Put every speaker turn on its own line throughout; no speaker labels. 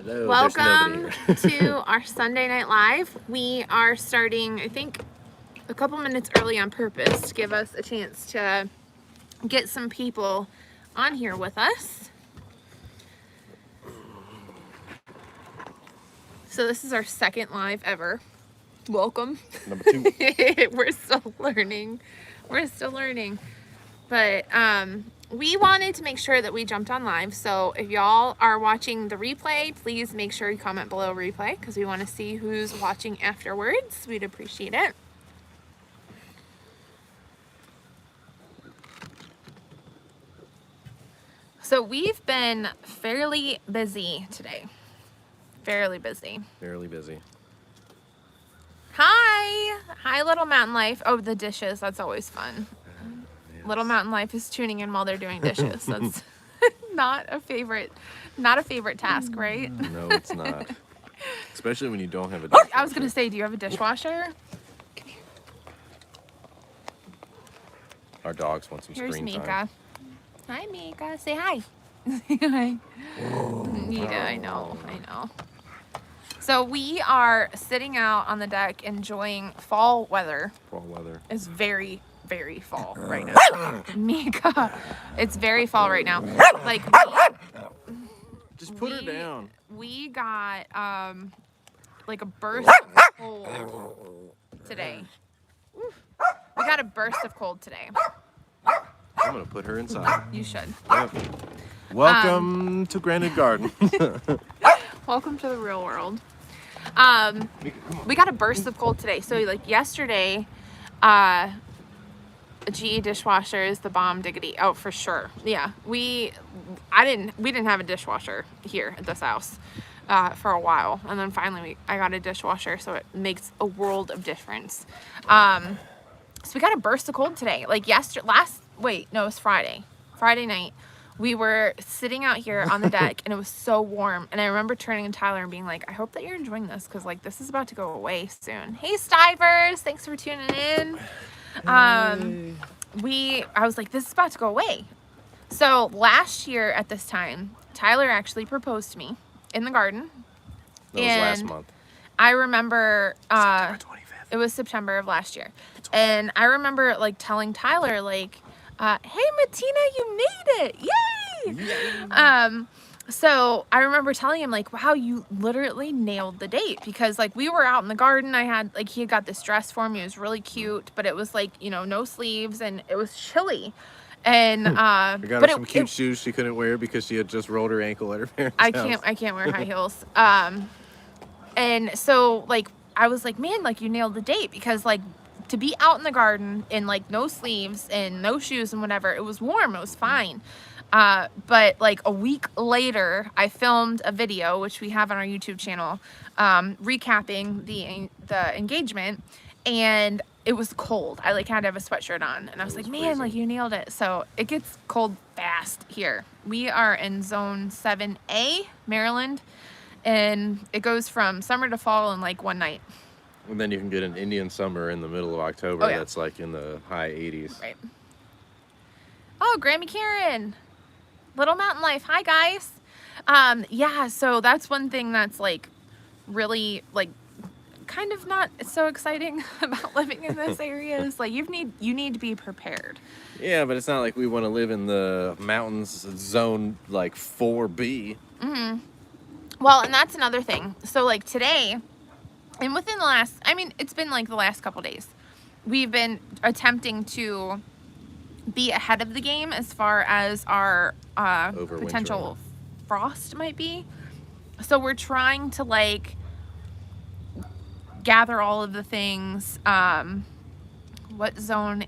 Hello,
Welcome to our Sunday Night Live. We are starting, I think, a couple minutes early on purpose to give us a chance to get some people on here with us. So this is our second live ever. Welcome.
Number 2.
We're still learning. But we wanted to make sure that we jumped on live. So if y'all are watching the replay, please make sure you comment below replay because we want to see who's watching afterwards. We'd appreciate it. So we've been fairly busy today. Fairly busy. Hi, Little Mountain Life. Oh, the dishes. That's always fun. Yes. Little Mountain Life is tuning in while they're doing dishes. That's not a favorite task, right?
No, it's not. Especially when you don't have a dishwasher.
I was going to say, do you have a dishwasher?
Our dogs want some screen
Mika.
time.
Hi, Mika. Say hi. Say hi. Yeah, I know. So we are sitting out on the deck enjoying fall weather.
Fall weather.
It's very, very fall right now. Mika, it's very fall right now. Like,
just put her down.
We got like a burst of cold today. We got a burst of cold today.
I'm gonna put her inside.
You should.
Yep. Welcome to GrantedGardener.
Welcome to the real world. We got a burst of cold today. So like yesterday, GE dishwasher is the bomb diggity. Oh, for sure. Yeah. We didn't have a dishwasher here at this house for a while, and then finally I got a dishwasher, so it makes a world of difference. So we got a burst of cold today. Like it was Friday night. We were sitting out here on the deck and it was so warm, and I remember turning to Tyler and being like, I hope that you're enjoying this because like this is about to go away soon. Hey Stivers, thanks for tuning in. I was like, this is about to go away. So last year at this time, Tyler actually proposed to me in the garden.
That was last month.
I remember
September 25th.
It was September of last year. And I remember like telling Tyler like, hey Matina, you made it. Yay! So I remember telling him like, wow, you literally nailed the date, because like we were out in the garden. I had like, he had got this dress for me. It was really cute, but it was like, you know, no sleeves and it was chilly. And
I got her some cute shoes she couldn't wear because she had just rolled her ankle at her parents' house.
I can't wear high heels. And so like I was like, man, like you nailed the date, because like to be out in the garden in like no sleeves and no shoes and whatever, it was warm, it was fine. But like a week later, I filmed a video, which we have on our YouTube channel, recapping the engagement, and it was cold. I like had to have a sweatshirt on, and I was like, man, freezing. Like you nailed it. So it gets cold fast here. We are in zone 7A, Maryland, and it goes from summer to fall in like one night.
And then you can get an Indian summer in the middle of October. That's like in the high 80s.
Right. Oh, Grammy Karen. Little Mountain Life. Hi, guys. Yeah, so that's one thing that's like really like kind of not so exciting about living in this area is like you need to be prepared.
Yeah, but it's not like we want to live in the mountains zone like 4B.
Mm-hmm. Well, and that's another thing. So like today, and within the last, I mean, it's been like the last couple days, we've been attempting to be ahead of the game as far as our potential frost might be. So we're trying to like gather all of the things. What zone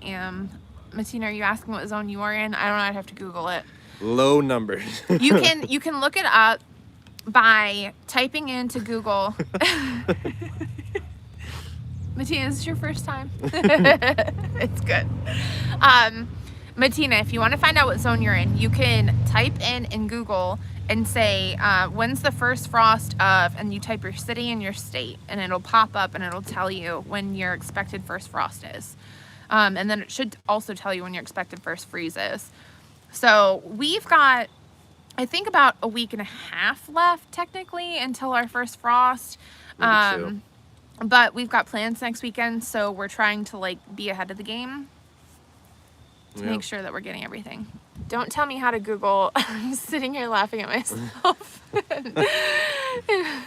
Matina, are you asking what zone you are in? I don't know, I'd have to Google it.
Low numbers.
You can look it up by typing into Google. Matina, is this your first time? It's good. Matina, if you want to find out what zone you're in, you can type in Google and say, when's the first frost of, and you type your city and your state, and it'll pop up and it'll tell you when your expected first frost is. And then it should also tell you when your expected first freeze is. So we've got I think about a week and a half left technically until our first frost.
Maybe 2.
But we've got plans next weekend, so we're trying to like be ahead of the game to make sure that we're getting everything. Don't tell me how to Google. I'm sitting here laughing at myself.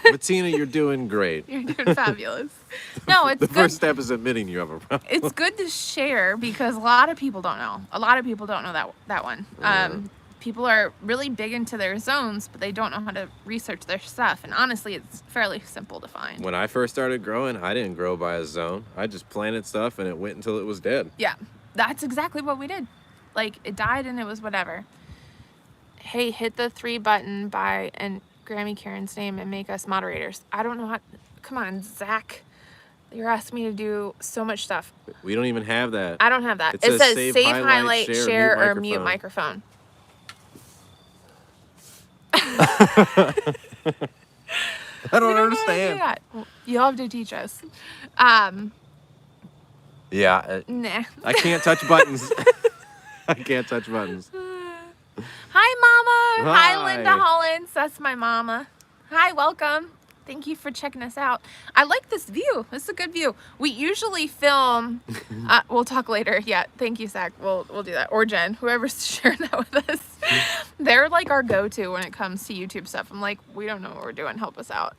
Bettina, you're doing great.
You're doing fabulous. No, it's
The
good.
first step is admitting you have a problem.
It's good to share because a lot of people don't know. A lot of people don't know that one. People are really big into their zones, but they don't know how to research their stuff. And honestly, it's fairly simple to find.
When I first started growing, I didn't grow by a zone. I just planted stuff and it went until it was dead.
Yeah, that's exactly what we did. Like, it died and it was whatever. Hey, hit the 3 button by and Grammy Karen's name and make us moderators. I don't know how. Come on, Zach. You're asking me to do so much stuff.
We don't even have that.
I don't have that.
It
It
says
says
save,
highlight, share, or mute
microphone.
microphone.
I don't
We know how to
understand.
do that. Well, you'll have to teach us.
Yeah,
Nah.
I can't touch buttons. I can't touch buttons.
Hi, Mama. Hi,
Hi.
Linda Hollins. That's my mama. Hi, welcome. Thank you for checking us out. I like this view. This is a good view. We usually film. We'll talk later. Yeah, thank you, Zach. We'll do that. Or Jen, whoever's sharing that with us. They're like our go-to when it comes to YouTube stuff. I'm like, we don't know what we're doing. Help us out.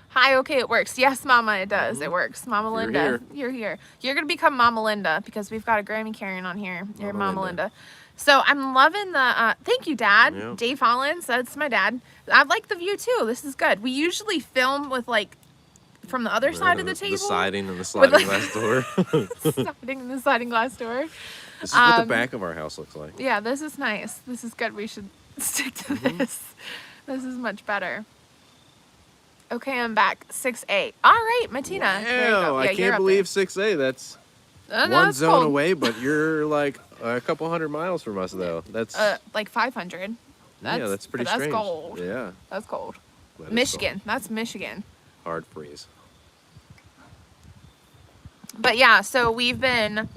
Hi, okay, it works. Yes, Mama, it does. It works. Mama
You're
Linda,
here.
you're here. You're going to become Mama Linda because we've got a Grammy Karen on here. You're
Mama
Mama
Linda.
Linda. So I'm loving the, thank you, Dad.
Yeah.
Dave Hollins, that's my dad. I like the view too. This is good. We usually film with like, from the other side of the table.
The siding and the sliding glass door.
Siding and the sliding glass door.
This is what the back of our house looks like.
Yeah, this is nice. This is good. We should stick to this. This is much better. Okay, I'm back. 6A. All right, Martina. There you go.
Wow,
Yeah,
I
you're
can't
up
believe 6A. That's
there.
one
That's
zone
cold.
away, but you're like a couple 100 miles from us, though. That's
Like 500.
yeah, that's pretty
but that's
strange.
cold.
Yeah,
That's cold.
that is
Michigan. That's Michigan.
cold. Hard freeze.
But yeah, so we've been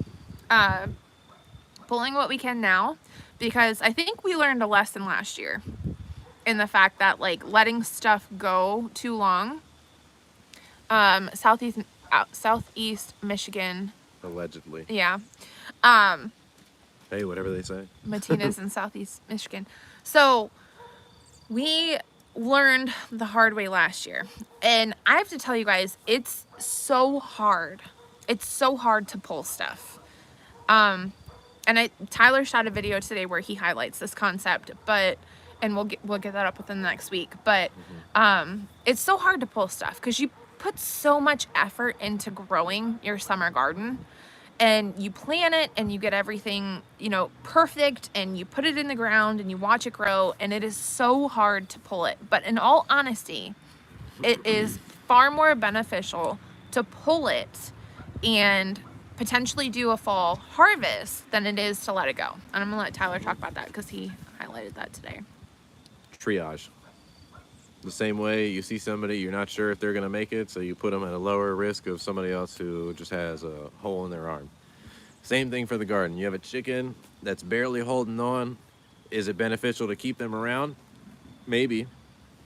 pulling what we can now because I think we learned a lesson last year in the fact that like letting stuff go too long. Southeast Michigan.
Allegedly.
Yeah.
Hey, whatever they say.
Matina's in Southeast Michigan. So we learned the hard way last year. And I have to tell you guys, it's so hard. It's so hard to pull stuff. And Tyler shot a video today where he highlights this concept, and we'll get that up within the next week. But it's so hard to pull stuff because you put so much effort into growing your summer garden. And you plant it and you get everything, perfect, and you put it in the ground and you watch it grow, and it is so hard to pull it. But in all honesty, it is far more beneficial to pull it and potentially do a fall harvest than it is to let it go. And I'm gonna let Tyler talk about that because he highlighted that today.
Triage. The same way you see somebody, you're not sure if they're going to make it, so you put them at a lower risk of somebody else who just has a hole in their arm. Same thing for the garden. You have a chicken that's barely holding on. Is it beneficial to keep them around? Maybe.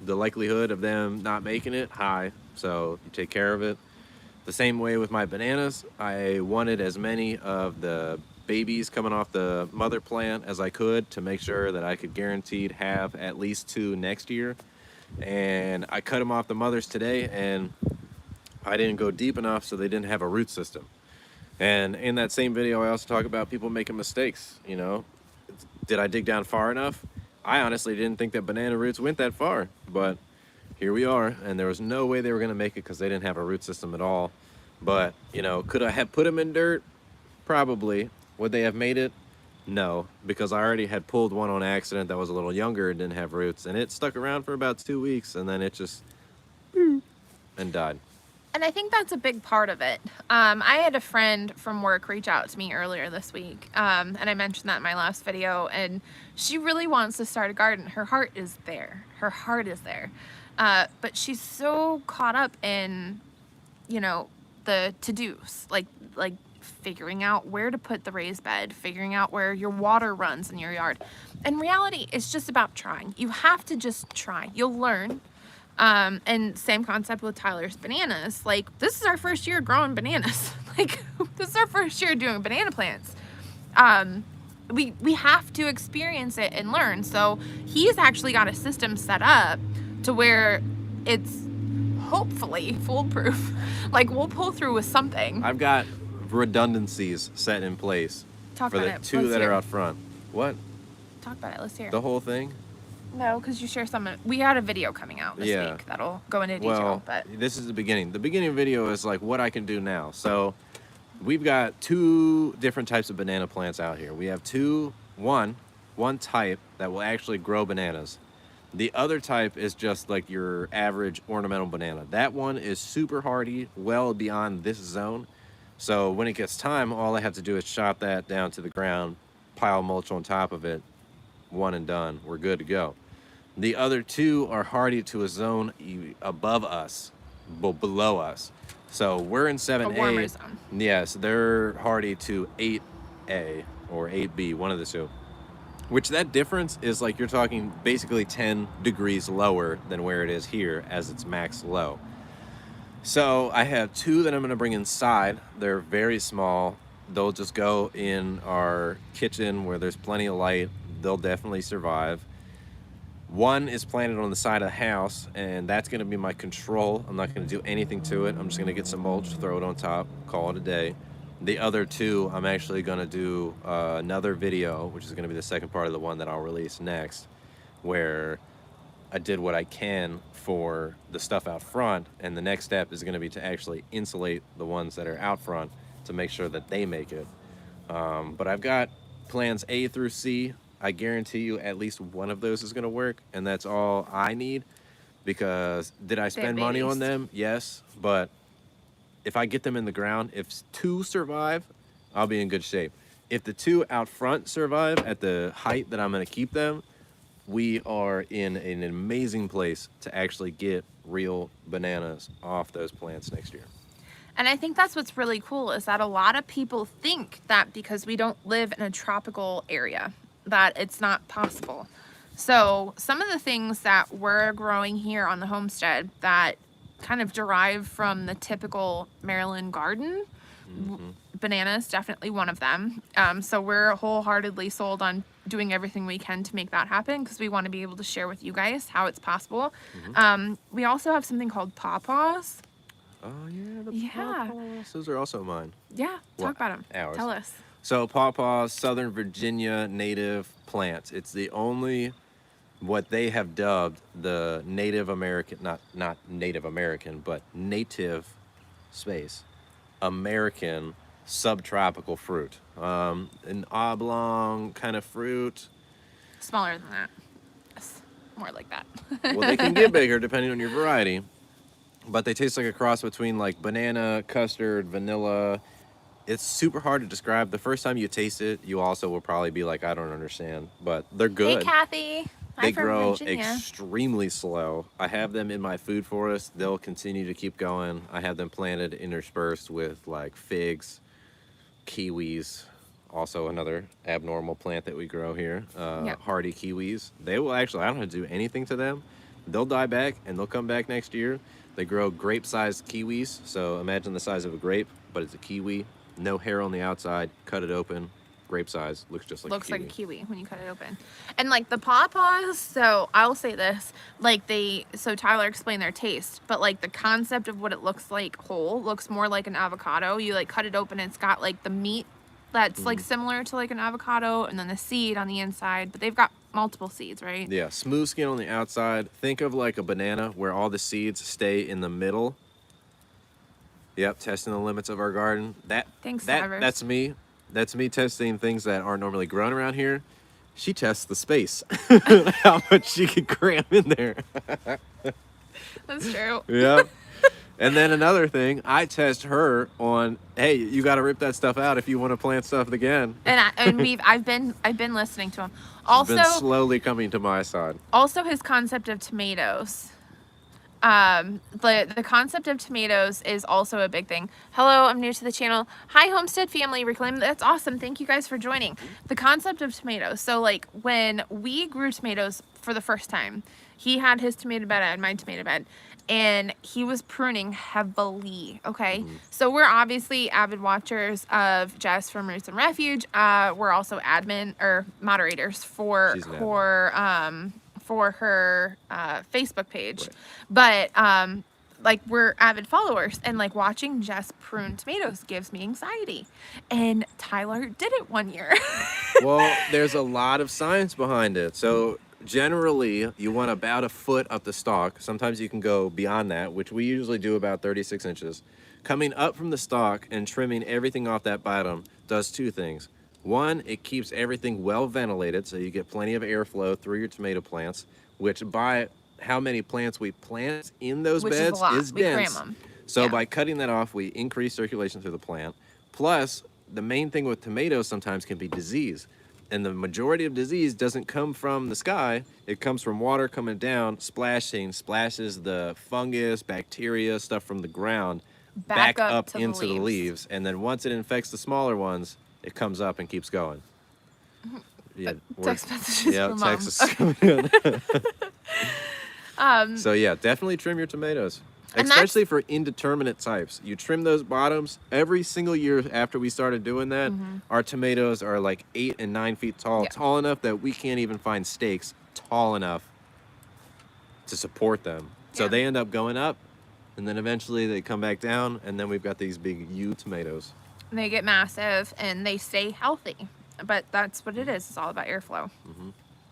The likelihood of them not making it, high. So you take care of it. The same way with my bananas. I wanted as many of the babies coming off the mother plant as I could to make sure that I could guaranteed have at least 2 next year. And I cut them off the mothers today, and I didn't go deep enough, so they didn't have a root system. And in that same video, I also talk about people making mistakes. Did I dig down far enough? I honestly didn't think that banana roots went that far, but here we are, and there was no way they were going to make it because they didn't have a root system at all. But could I have put them in dirt? Probably. Would they have made it? No, because I already had pulled one on accident that was a little younger and didn't have roots, and it stuck around for about 2 weeks, and then it just and died.
And I think that's a big part of it. I had a friend from work reach out to me earlier this week, and I mentioned that in my last video, and she really wants to start a garden. Her heart is there. Her heart is there. But she's so caught up in, the to-dos, like figuring out where to put the raised bed, figuring out where your water runs in your yard. In reality, it's just about trying. You have to just try. You'll learn. And same concept with Tyler's bananas. Like, this is our first year growing bananas. Like, this is our first year doing banana plants. We have to experience it and learn. So he's actually got a system set up to where it's hopefully foolproof. Like, we'll pull through with something.
I've got redundancies set in place
Talk
for
about
the
it.
two
Let's
that
hear.
are out front. What?
Talk about it. Let's hear.
The whole thing?
No, because you share some. We had a video coming out this
Yeah.
week that'll go into detail.
Well,
But
this is the beginning. The beginning video is like what I can do now. So we've got two different types of banana plants out here. We have one type that will actually grow bananas. The other type is just like your average ornamental banana. That one is super hardy, well beyond this zone. So when it gets time, all I have to do is chop that down to the ground, pile mulch on top of it, one and done. We're good to go. The other two are hardy to a zone above us, below us. So we're in 7A.
a warmer zone.
Yes, they're hardy to 8A or 8B, one of the two. Which that difference is like you're talking basically 10 degrees lower than where it is here as its max low. So I have two that I'm gonna bring inside. They're very small. They'll just go in our kitchen where there's plenty of light. They'll definitely survive. One is planted on the side of the house, and that's going to be my control. I'm not going to do anything to it. I'm just going to get some mulch, throw it on top, call it a day. The other two, I'm actually going to do another video, which is going to be the second part of the one that I'll release next, where I did what I can for the stuff out front, and the next step is going to be to actually insulate the ones that are out front to make sure that they make it. But I've got plans A through C. I guarantee you at least one of those is going to work, and that's all I need, because did I spend money on them? Yes, but if I get them in the ground, if two survive, I'll be in good shape. If the two out front survive at the height that I'm going to keep them, we are in an amazing place to actually get real bananas off those plants next year.
And I think that's what's really cool is that a lot of people think that because we don't live in a tropical area, that it's not possible. So some of the things that we're growing here on the homestead that kind of derive from the typical Maryland garden, bananas, definitely one of them. So we're wholeheartedly sold on doing everything we can to make that happen because we want to be able to share with you guys how it's possible. We also have something called Pawpaws.
Oh yeah, Pawpaws. Those are also mine.
Yeah, talk about them.
Ours.
Tell us.
So Pawpaws, Southern Virginia native plants. It's the only, what they have dubbed the Native American, not Native American, but native American subtropical fruit. An oblong kind of fruit.
Smaller than that. Yes, more like that.
Well, they can get bigger depending on your variety, but they taste like a cross between like banana, custard, vanilla. It's super hard to describe. The first time you taste it, you also will probably be like, I don't understand, but they're good.
Hey, Kathy.
They
I'm from
grow
Virginia.
extremely slow. I have them in my food forest. They'll continue to keep going. I have them planted interspersed with like figs, kiwis, also another abnormal plant that we grow here, Hearty Kiwis. They will actually, I don't have to do anything to them. They'll die back and they'll come back next year. They grow grape-sized kiwis, so imagine the size of a grape, but it's a kiwi. No hair on the outside, cut it open, grape size, looks just like a kiwi.
Looks like a kiwi when you cut it open. And like the Pawpaws, so I'll say this, like so Tyler explained their taste, but like the concept of what it looks like whole looks more like an avocado. You like cut it open and it's got like the meat that's like similar to like an avocado and then the seed on the inside, but they've got multiple seeds, right?
Yeah, smooth skin on the outside. Think of like a banana where all the seeds stay in the middle. Yep, testing the limits of our garden.
Thanks,
that's me. That's me testing things that aren't normally grown around here. She tests the space, how much she can cram in there.
That's true.
Yep. And then another thing, I test her on, hey, you got to rip that stuff out if you want to plant stuff again.
And I've been listening to him. Also,
been slowly coming to my side.
Also, his concept of tomatoes. The concept of tomatoes is also a big thing. Hello, I'm new to the channel. Hi, Homestead family. Reclaim. That's awesome. Thank you guys for joining. The concept of tomatoes. So like when we grew tomatoes for the first time, he had his tomato bed, I had my tomato bed, and he was pruning heavily. Okay, so we're obviously avid watchers of Jess from Roots and Refuge. We're also admin or moderators for her Facebook page, but like we're avid followers, and like watching Jess prune tomatoes gives me anxiety. And Tyler did it one year.
Well, there's a lot of science behind it. So generally, you want about a foot up the stalk. Sometimes you can go beyond that, which we usually do about 36 inches. Coming up from the stalk and trimming everything off that bottom does two things. One, it keeps everything well ventilated, so you get plenty of airflow through your tomato plants, which by how many plants we plant in those beds is dense. So by cutting that off, we increase circulation through the plant. Plus, the main thing with tomatoes sometimes can be disease. And the majority of disease doesn't come from the sky. It comes from water coming down, splashes the fungus, bacteria, stuff from the ground back up into the leaves. And then once it infects the smaller ones, it comes up and keeps going. Yeah,
text messages from
text
Mom.
is coming in. So yeah, definitely trim your tomatoes. Especially for indeterminate types. You trim those bottoms. Every single year after we started doing that, our tomatoes are like 8 and 9 feet tall, tall enough that we can't even find stakes tall enough to support them. So they end up going up, and then eventually they come back down, and then we've got these big U tomatoes.
They get massive, and they stay healthy. But that's what it is. It's all about airflow.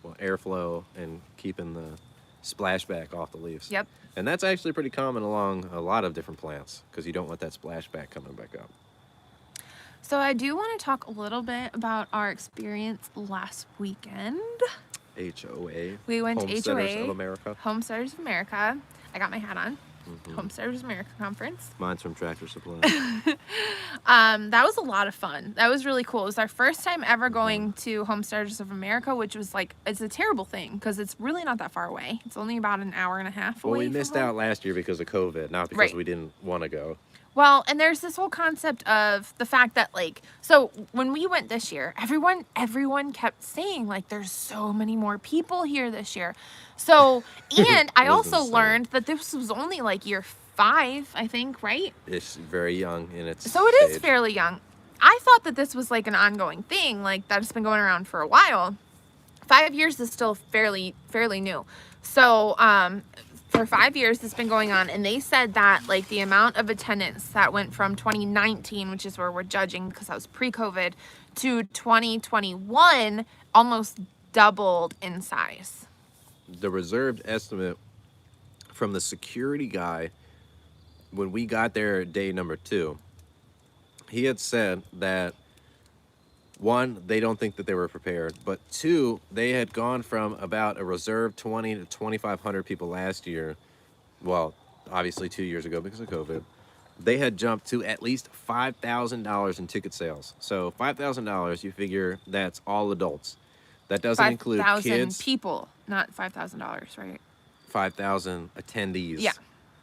Well, airflow and keeping the splashback off the leaves.
Yep.
And that's actually pretty common along a lot of different plants because you don't want that splashback coming back up.
So I do want to talk a little bit about our experience last weekend.
HOA.
We went to
Homesteaders
HOA.
of America.
Homesteaders of America. I got my hat on. Homesteaders of America conference.
Mine's from Tractor Supply.
That was a lot of fun. That was really cool. It was our first time ever going to Homesteaders of America, which was like, it's a terrible thing because it's really not that far away. It's only about an hour and a half away.
Well, we missed out last year because of COVID, not because we didn't want to go.
Well, and there's this whole concept of the fact that like, so when we went this year, everyone kept saying like, there's so many more people here this year. So, and I also learned that this was only like year 5, I think, right?
It's very young in its
So it is fairly young. I thought that this was like an ongoing thing, like that's been going around for a while. 5 years is still fairly new. So, for 5 years it's been going on, and they said that like the amount of attendance that went from 2019, which is where we're judging because that was pre-COVID, to 2021 almost doubled in size.
The reserved estimate from the security guy when we got there day number 2, he had said that 1, they don't think that they were prepared, but 2, they had gone from about a reserve 20 to 2,500 people last year. Well, obviously 2 years ago because of COVID. They had jumped to at least $5,000 in ticket sales. So $5,000, you figure that's all adults. That doesn't include kids.
5,000 people, not $5,000, right?
5,000 attendees.
Yeah.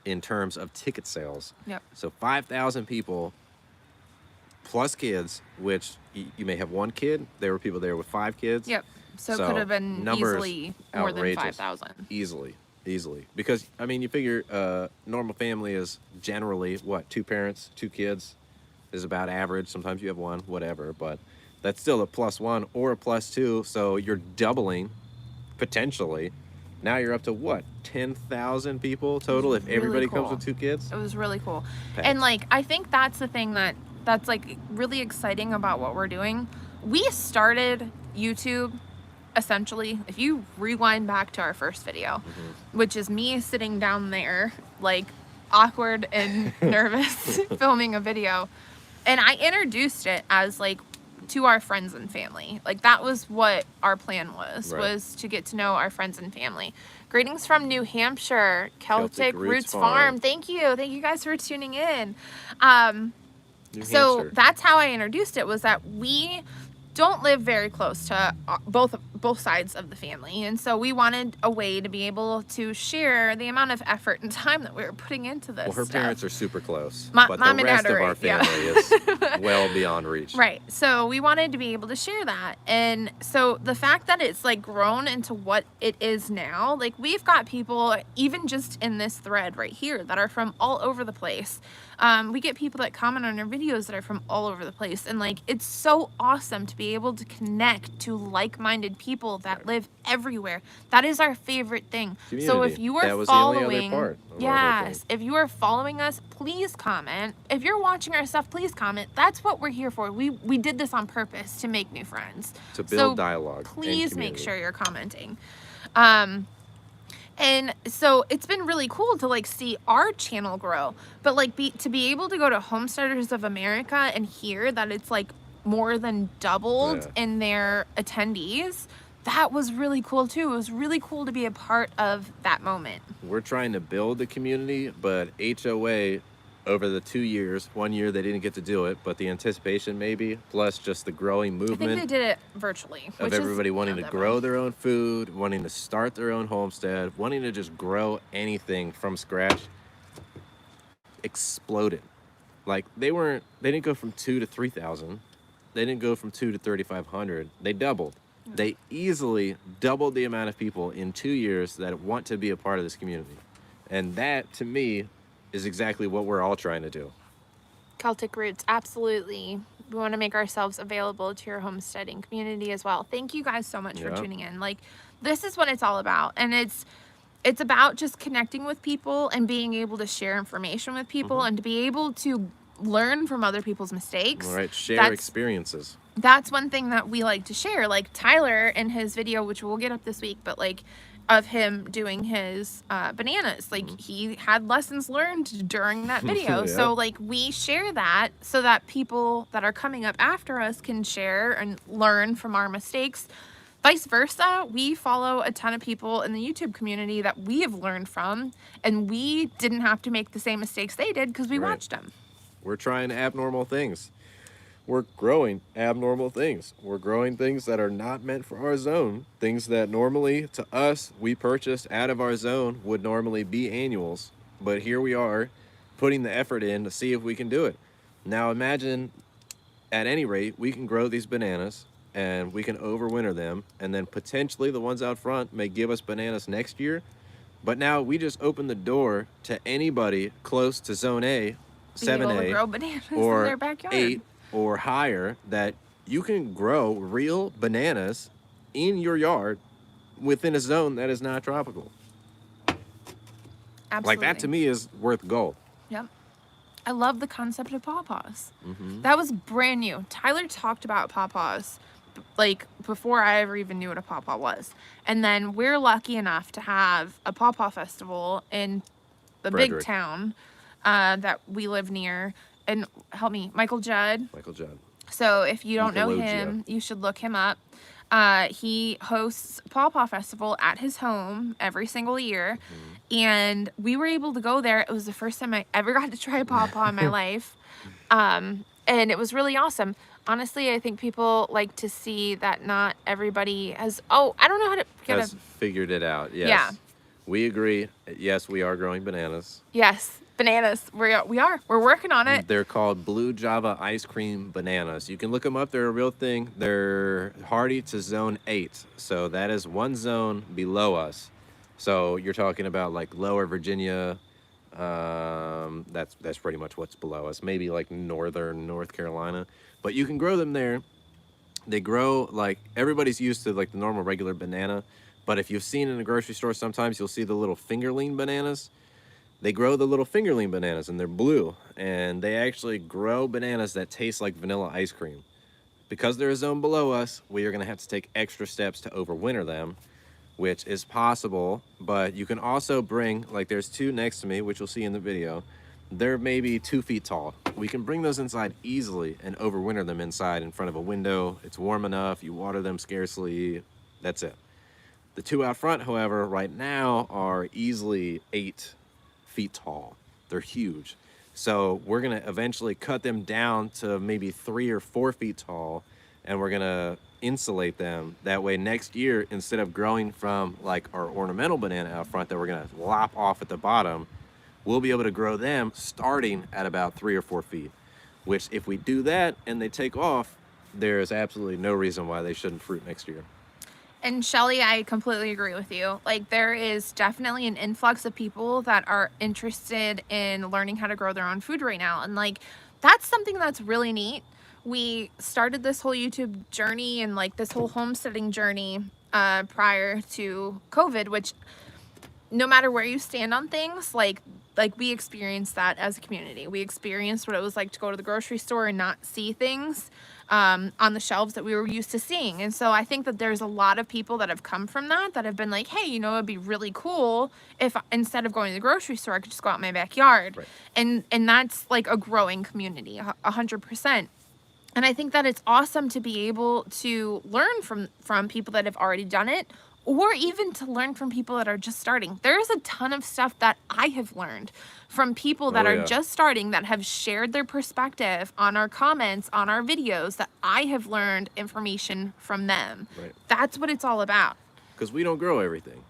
In terms of ticket sales.
Yep.
So 5,000 people plus kids, which you may have 1 kid. There were people there with 5 kids.
Yep. So it could have been easily more than 5,000.
Easily. Because, I mean, you figure normal family is generally, what, 2 parents, 2 kids is about average. Sometimes you have 1, whatever. But that's still a +1 or a +2. So you're doubling, potentially. Now you're up to what, 10,000 people total if everybody comes with 2 kids?
It was really cool.
Packed.
And like, I think that's the thing that's like really exciting about what we're doing. We started YouTube essentially, if you rewind back to our first video, which is me sitting down there like awkward and nervous filming a video, and I introduced it as like to our friends and family. Like that was what our plan was, was to get to know our friends and family. Greetings from New Hampshire, Celtic Roots Farm. Thank you guys for tuning in. So that's how I introduced it, was that we don't live very close to both sides of the family, and so we wanted a way to be able to share the amount of effort and time that we were putting into this.
Well, her
stuff.
parents are super close,
Mom
but the
and
rest
Dad
of
are
our
right, yeah.
family is well beyond reach.
Right. So we wanted to be able to share that. And so the fact that it's like grown into what it is now, like we've got people, even just in this thread right here, that are from all over the place. We get people that comment on our videos that are from all over the place. And like, it's so awesome to be able to connect to like-minded people that live everywhere. That is our favorite thing.
Community.
So if you are
that was
following,
the only other part of our whole thing.
if you are following us, please comment. If you're watching our stuff, please comment. That's what we're here for. We did this on purpose to make new friends.
To build dialogue.
Please make sure you're commenting. And so it's been really cool to like see our channel grow, but like to be able to go to Homesteaders of America and hear that it's like more than doubled in their attendees. That was really cool too. It was really cool to be a part of that moment.
We're trying to build the community, but HOA over the 2 years, 1 year they didn't get to do it, but the anticipation maybe, plus just the growing movement.
I think they did it virtually.
Of everybody wanting to grow their own food, wanting to start their own homestead, wanting to just grow anything from scratch, exploded. Like they didn't go from 2 to 3,000. They didn't go from 2 to 3,500. They doubled. They easily doubled the amount of people in 2 years that want to be a part of this community. And that, to me, is exactly what we're all trying to do.
Celtic Roots, absolutely. We want to make ourselves available to your homesteading community as well. Thank you guys so much for tuning in. Like, this is what it's all about. And it's about just connecting with people and being able to share information with people and to be able to learn from other people's mistakes.
All right, share experiences.
That's one thing that we like to share. Like Tyler in his video, which we'll get up this week, but like of him doing his bananas, like he had lessons learned during that video. So like we share that so that people that are coming up after us can share and learn from our mistakes. Vice versa, we follow a ton of people in the YouTube community that we have learned from, and we didn't have to make the same mistakes they did because we watched them.
We're trying abnormal things. We're growing abnormal things. We're growing things that are not meant for our zone. Things that normally, to us, we purchased out of our zone would normally be annuals. But here we are, putting the effort in to see if we can do it. Now imagine, at any rate, we can grow these bananas and we can overwinter them. And then potentially the ones out front may give us bananas next year. But now we just open the door to anybody close to zone A, 7A,
grow bananas
or
in their backyard.
8 or higher, that you can grow real bananas in your yard within a zone that is not tropical.
Absolutely.
Like that to me is worth gold.
Yep. I love the concept of Pawpaws. That was brand new. Tyler talked about Pawpaws like before I ever even knew what a pawpaw was. And then we're lucky enough to have a pawpaw festival in the big town that we live near. And help me, Michael Judd.
Michael Judd.
So if you don't know him, you should look him up. He hosts Pawpaw Festival at his home every single year. And we were able to go there. It was the first time I ever got to try a pawpaw in my life. And it was really awesome. Honestly, I think people like to see that not everybody has, I don't know how to
has figured it out. Yes.
Yeah.
We agree. Yes, we are growing bananas.
Yes, bananas. We are. We're working on it.
They're called Blue Java Ice Cream Bananas. You can look them up. They're a real thing. They're hardy to zone 8. So that is one zone below us. So you're talking about like Lower Virginia. That's pretty much what's below us. Maybe like northern North Carolina. But you can grow them there. They grow like everybody's used to like the normal regular banana. But if you've seen in the grocery store, sometimes you'll see the little fingerling bananas. They grow the little fingerling bananas and they're blue. And they actually grow bananas that taste like vanilla ice cream. Because they're a zone below us, we are going to have to take extra steps to overwinter them, which is possible. But you can also bring, like there's 2 next to me, which you'll see in the video. They're maybe 2 feet tall. We can bring those inside easily and overwinter them inside in front of a window. It's warm enough. You water them scarcely. That's it. The 2 out front, however, right now are easily 8 feet tall. They're huge. So we're going to eventually cut them down to maybe 3 or 4 feet tall and we're gonna insulate them. That way next year, instead of growing from like our ornamental banana out front that we're gonna lop off at the bottom, we'll be able to grow them starting at about 3 or 4 feet, which if we do that and they take off, there's absolutely no reason why they shouldn't fruit next year.
And Shelly, I completely agree with you. Like, there is definitely an influx of people that are interested in learning how to grow their own food right now. And like, that's something that's really neat. We started this whole YouTube journey and like this whole homesteading journey prior to COVID, which no matter where you stand on things, like we experienced that as a community. We experienced what it was like to go to the grocery store and not see things on the shelves that we were used to seeing. And so I think that there's a lot of people that have come from that have been like, hey, you know, it'd be really cool if instead of going to the grocery store, I could just go out in my backyard.
Right.
And that's like a growing community, 100%. And I think that it's awesome to be able to learn from people that have already done it, or even to learn from people that are just starting. There's a ton of stuff that I have learned from people that are just starting, that have shared their perspective on our comments, on our videos, that I have learned information from them.
Right.
That's what it's all about.
Because we don't grow everything.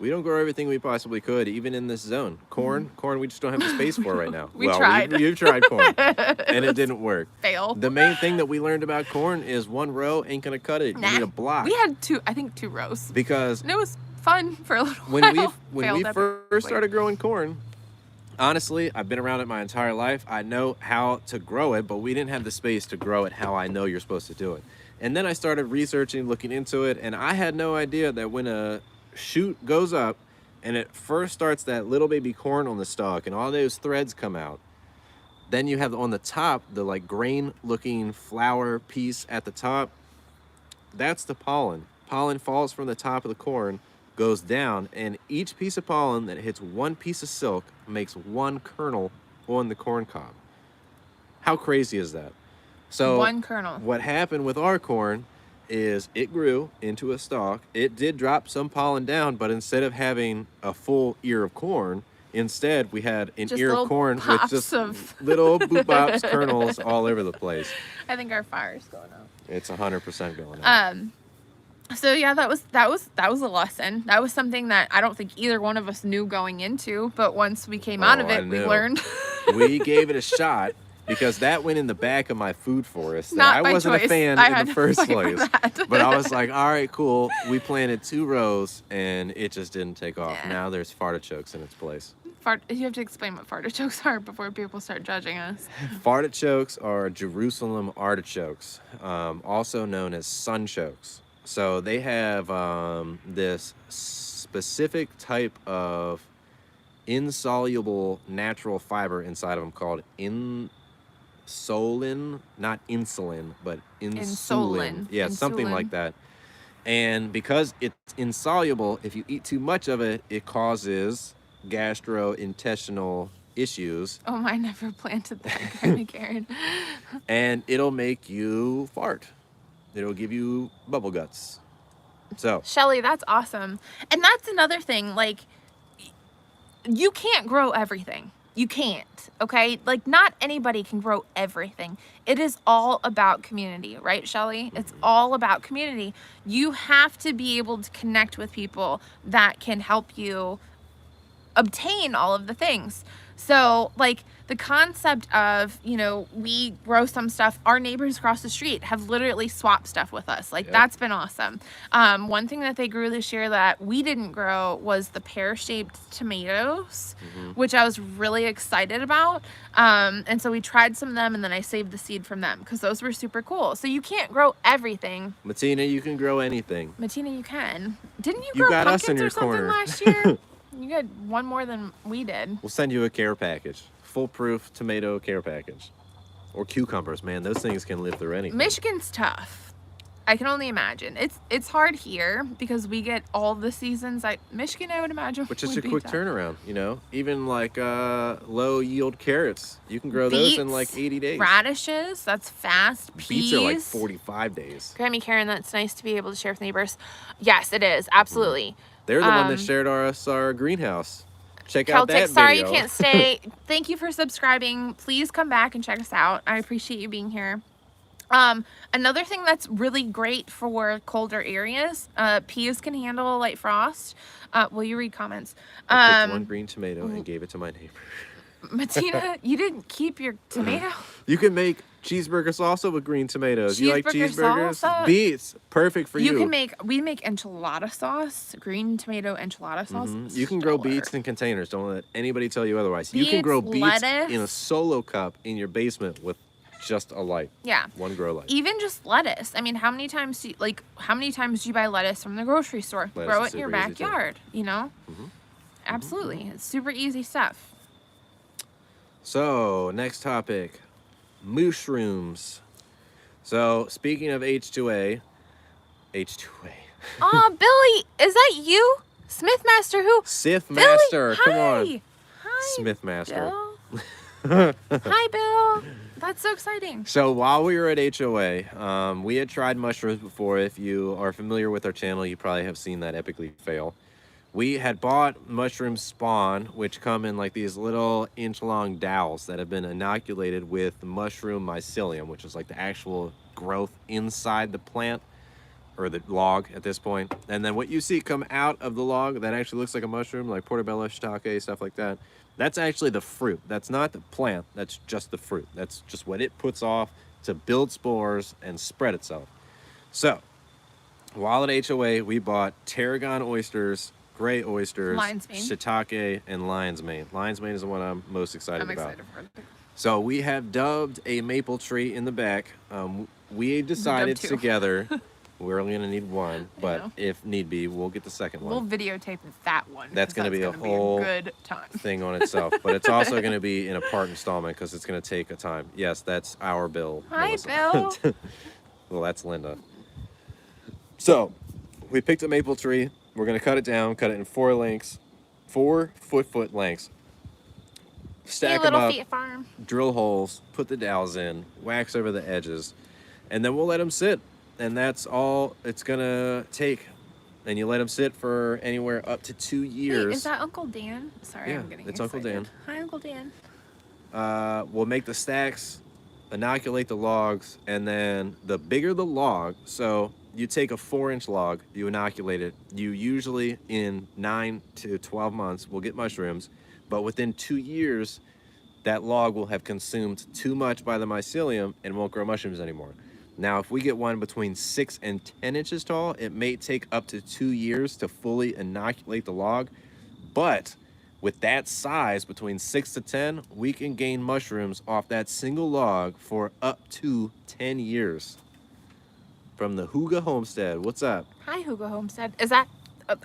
We don't grow everything we possibly could, even in this zone. Corn, we just don't have the space for right now.
We tried.
You've tried corn, and it didn't work.
Fail.
The main thing that we learned about corn is one row ain't gonna cut it. You need a block.
We had two rows.
Because
and it was fun for a little while.
When we first started growing corn, honestly, I've been around it my entire life. I know how to grow it, but we didn't have the space to grow it how I know you're supposed to do it. And then I started researching, looking into it, and I had no idea that when a shoot goes up and it first starts that little baby corn on the stalk and all those threads come out, then you have on the top the like grain looking flower piece at the top. That's the pollen. Pollen falls from the top of the corn, goes down, and each piece of pollen that hits one piece of silk makes one kernel on the corn cob. How crazy is that? So
one kernel.
What happened with our corn is it grew into a stalk. It did drop some pollen down, but instead of having a full ear of corn, instead we had an ear of corn with just little boop bops, kernels all over the place.
I think our fire's going up.
It's 100% going up.
So yeah, that was a lesson. That was something that I don't think either one of us knew going into, but once we came out of it, we learned.
We gave it a shot. Because that went in the back of my food forest. And I wasn't a fan in the first place. But I was like, all right, cool. We planted 2 rows and it just didn't take off. Yeah. Now there's fartichokes in its place.
You have to explain what fartichokes are before people start judging us.
Fartichokes are Jerusalem artichokes, also known as sunchokes. So they have this specific type of insoluble natural fiber inside of them called insulin, not insulin, but insulin. Yeah, insulin. Something like that. And because it's insoluble, if you eat too much of it, it causes gastrointestinal issues.
Oh, I never planted that, Granny Karen.
And it'll make you fart. It'll give you bubble guts. So,
Shelly, that's awesome. And that's another thing, like, you can't grow everything. You can't, okay? Like, not anybody can grow everything. It is all about community, right, Shelly? It's all about community. You have to be able to connect with people that can help you obtain all of the things. So, like, the concept of, you know, we grow some stuff, our neighbors across the street have literally swapped stuff with us. Like, that's been awesome. One thing that they grew this year that we didn't grow was the pear-shaped tomatoes, which I was really excited about. And so we tried some of them, and then I saved the seed from them because those were super cool. So you can't grow everything.
Matina, you can grow anything.
Matina, you can. Didn't you grow pumpkins or something last year? You got one more than we did.
We'll send you a care package. Foolproof tomato care package. Or cucumbers, man. Those things can live through anything.
Michigan's tough. I can only imagine. It's hard here because we get all the seasons. Michigan, I would imagine.
Which is a quick turnaround, you know? Even like low yield carrots. You can grow those in like 80 days.
Radishes, that's fast. Peas.
Beets are like 45 days.
Grammy Karen, that's nice to be able to share with neighbors. Yes, it is. Absolutely.
They're the one that shared our greenhouse. Check out that video.
Sorry you can't stay. Thank you for subscribing. Please come back and check us out. I appreciate you being here. Another thing that's really great for colder areas, peas can handle a light frost. Will you read comments?
I picked one green tomato and gave it to my neighbor.
Matina, you didn't keep your tomato?
You can make cheeseburger salsa with green tomatoes. You like
Cheeseburger
cheeseburgers?
salsa?
Beets, perfect for you.
We make enchilada sauce, green tomato enchilada sauce.
You can grow
Stellar.
beets in containers. Don't let anybody tell you otherwise. You can
Beets,
grow beets
lettuce.
in a solo cup in your basement with just a light.
Yeah.
One grow light.
Even just lettuce. I mean, how many times do you buy lettuce from the grocery store?
Lettuce
Grow
is
it in your
super easy, too.
backyard, you know? Absolutely. It's super easy stuff.
So, next topic, mushrooms. So, speaking of H2A.
Oh, Billy, is that you? Smithmaster who?
Sith
Billy,
Master,
hi.
come on.
Hi,
Smith Master.
Bill. Hi, Bill. That's so exciting.
So while we were at HOA, we had tried mushrooms before. If you are familiar with our channel, you probably have seen that epically fail. We had bought mushroom spawn, which come in like these little inch-long dowels that have been inoculated with mushroom mycelium, which is like the actual growth inside the plant or the log at this point. And then what you see come out of the log that actually looks like a mushroom, like portobello, shiitake, stuff like that, that's actually the fruit. That's not the plant, that's just the fruit. That's just what it puts off to build spores and spread itself. So, while at HOA, we bought tarragon oysters, gray oysters,
Lion's mane.
shiitake, and lion's mane. Lion's mane is the one I'm most excited
I'm
about.
excited for it.
So we have dubbed a maple tree in the back. We decided
two.
together we're only going to need one, but
know.
if need be, we'll get the second one.
We'll videotape that one.
That's
'cause
gonna be a
gonna
whole
good time.
thing on itself, but it's also going to be in a part installment because it's going to take a time. Yes, that's our Bill.
Hi,
Melissa.
Bill.
Well, that's Linda. So, we picked a maple tree. We're going to cut it down, cut it in 4 lengths, 4 foot lengths. Stack them
little
up,
feet farm.
drill holes, put the dowels in, wax over the edges, and then we'll let them sit. And that's all it's going to take. And you let them sit for anywhere up to 2 years.
Wait, is that Uncle Dan? Sorry,
Yeah,
I'm getting
it's
excited.
Uncle Dan.
Hi, Uncle Dan.
We'll make the stacks, inoculate the logs, and then the bigger the log, so you take a 4-inch log, you inoculate it, you usually in 9 to 12 months will get mushrooms, but within 2 years, that log will have consumed too much by the mycelium and won't grow mushrooms anymore. Now, if we get one between 6 and 10 inches tall, it may take up to 2 years to fully inoculate the log, but with that size, between 6 to 10, we can gain mushrooms off that single log for up to 10 years. From the Hooga Homestead. What's up?
Hi, Hugo Homestead. Is that?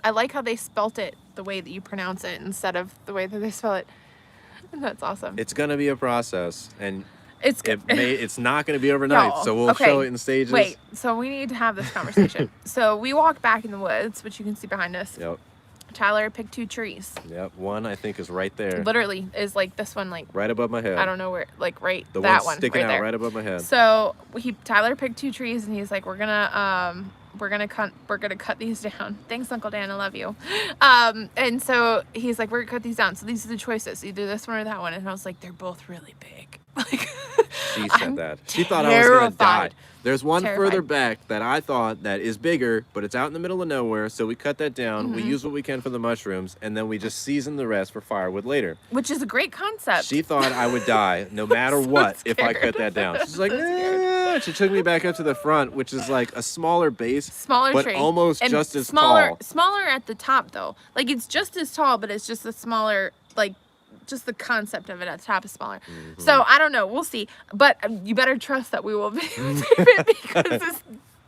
I like how they spelt it the way that you pronounce it instead of the way that they spell it. That's awesome.
It's going to be a process, and
It's
it's not going to be overnight,
Y'all,
so we'll
okay,
show it in stages.
Wait, so we need to have this conversation. So we walked back in the woods, which you can see behind us.
Yep,
Tyler picked 2 trees.
one I think is right there.
Literally is like this one, like
Right above my head.
I don't know where, like right
The
that
one
one
sticking
right
out
there.
right above my head.
So Tyler picked 2 trees and he's like, we're gonna cut these down. Thanks, Uncle Dan, I love you. And so he's like, we're gonna cut these down. So these are the choices, either this one or that one. And I was like, they're both really big. Like
She said that. She thought I was going to die.
terrified.
There's one
Terrified.
further back that I thought that is bigger, but it's out in the middle of nowhere, so we cut that down.
Mm-hmm.
We use what we can for the mushrooms, and then we just season the rest for firewood later.
Which is a great concept.
She thought I would die no matter
So
what if I
scared.
cut that down. She's like,
So scared.
"Eh." She took me back up to the front, which is like a smaller base,
Smaller
but
tree.
almost
And
just as
smaller,
tall.
Smaller at the top though. Like it's just as tall, but it's just a smaller, like just the concept of it at the top is smaller.
Mm-hmm.
So I don't know. We'll see. But you better trust that we will videotape it because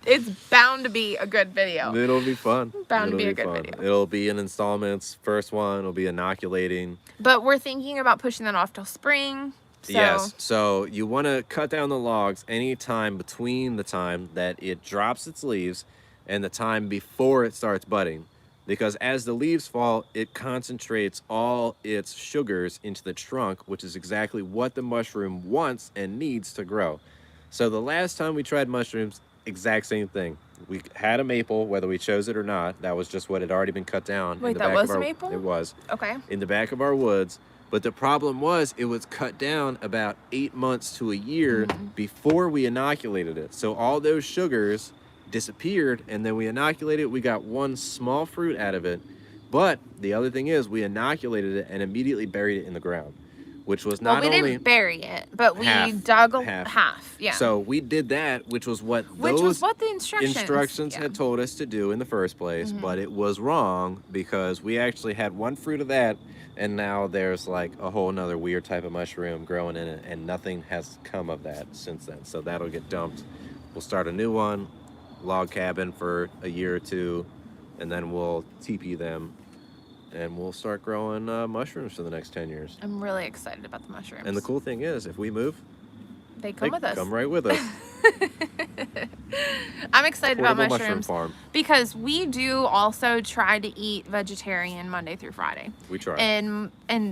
it's bound to be a good video.
It'll be fun.
Bound to
It'll
be a good
fun.
video.
It'll be in installments. First one will be inoculating.
But we're thinking about pushing that off till spring. So
Yes. So you want to cut down the logs any time between the time that it drops its leaves and the time before it starts budding. Because as the leaves fall, it concentrates all its sugars into the trunk, which is exactly what the mushroom wants and needs to grow. So the last time we tried mushrooms, exact same thing. We had a maple, whether we chose it or not. That was just what had already been cut down.
Wait,
in the
that
back
was
of
a
our,
maple?
It was.
Okay.
In the back of our woods. But the problem was it was cut down about 8 months to a year before we inoculated it. So all those sugars disappeared, and then we inoculated it. We got one small fruit out of it. But the other thing is we inoculated it and immediately buried it in the ground, which was not
we
only
didn't bury it, but we dug half. Yeah.
So we did that, which was what
the instructions
had told us to do in the first place, but it was wrong because we actually had one fruit of that, and now there's like a whole nother weird type of mushroom growing in it, and nothing has come of that since then. So that'll get dumped. We'll start a new one, log cabin for a year or two, and then we'll TP them, and we'll start growing mushrooms for the next 10 years.
I'm really excited about the mushrooms.
And the cool thing is, if we move,
they come with us.
Come right with us.
I'm excited about mushrooms
mushroom farm.
because we do also try to eat vegetarian Monday through Friday.
We try.
And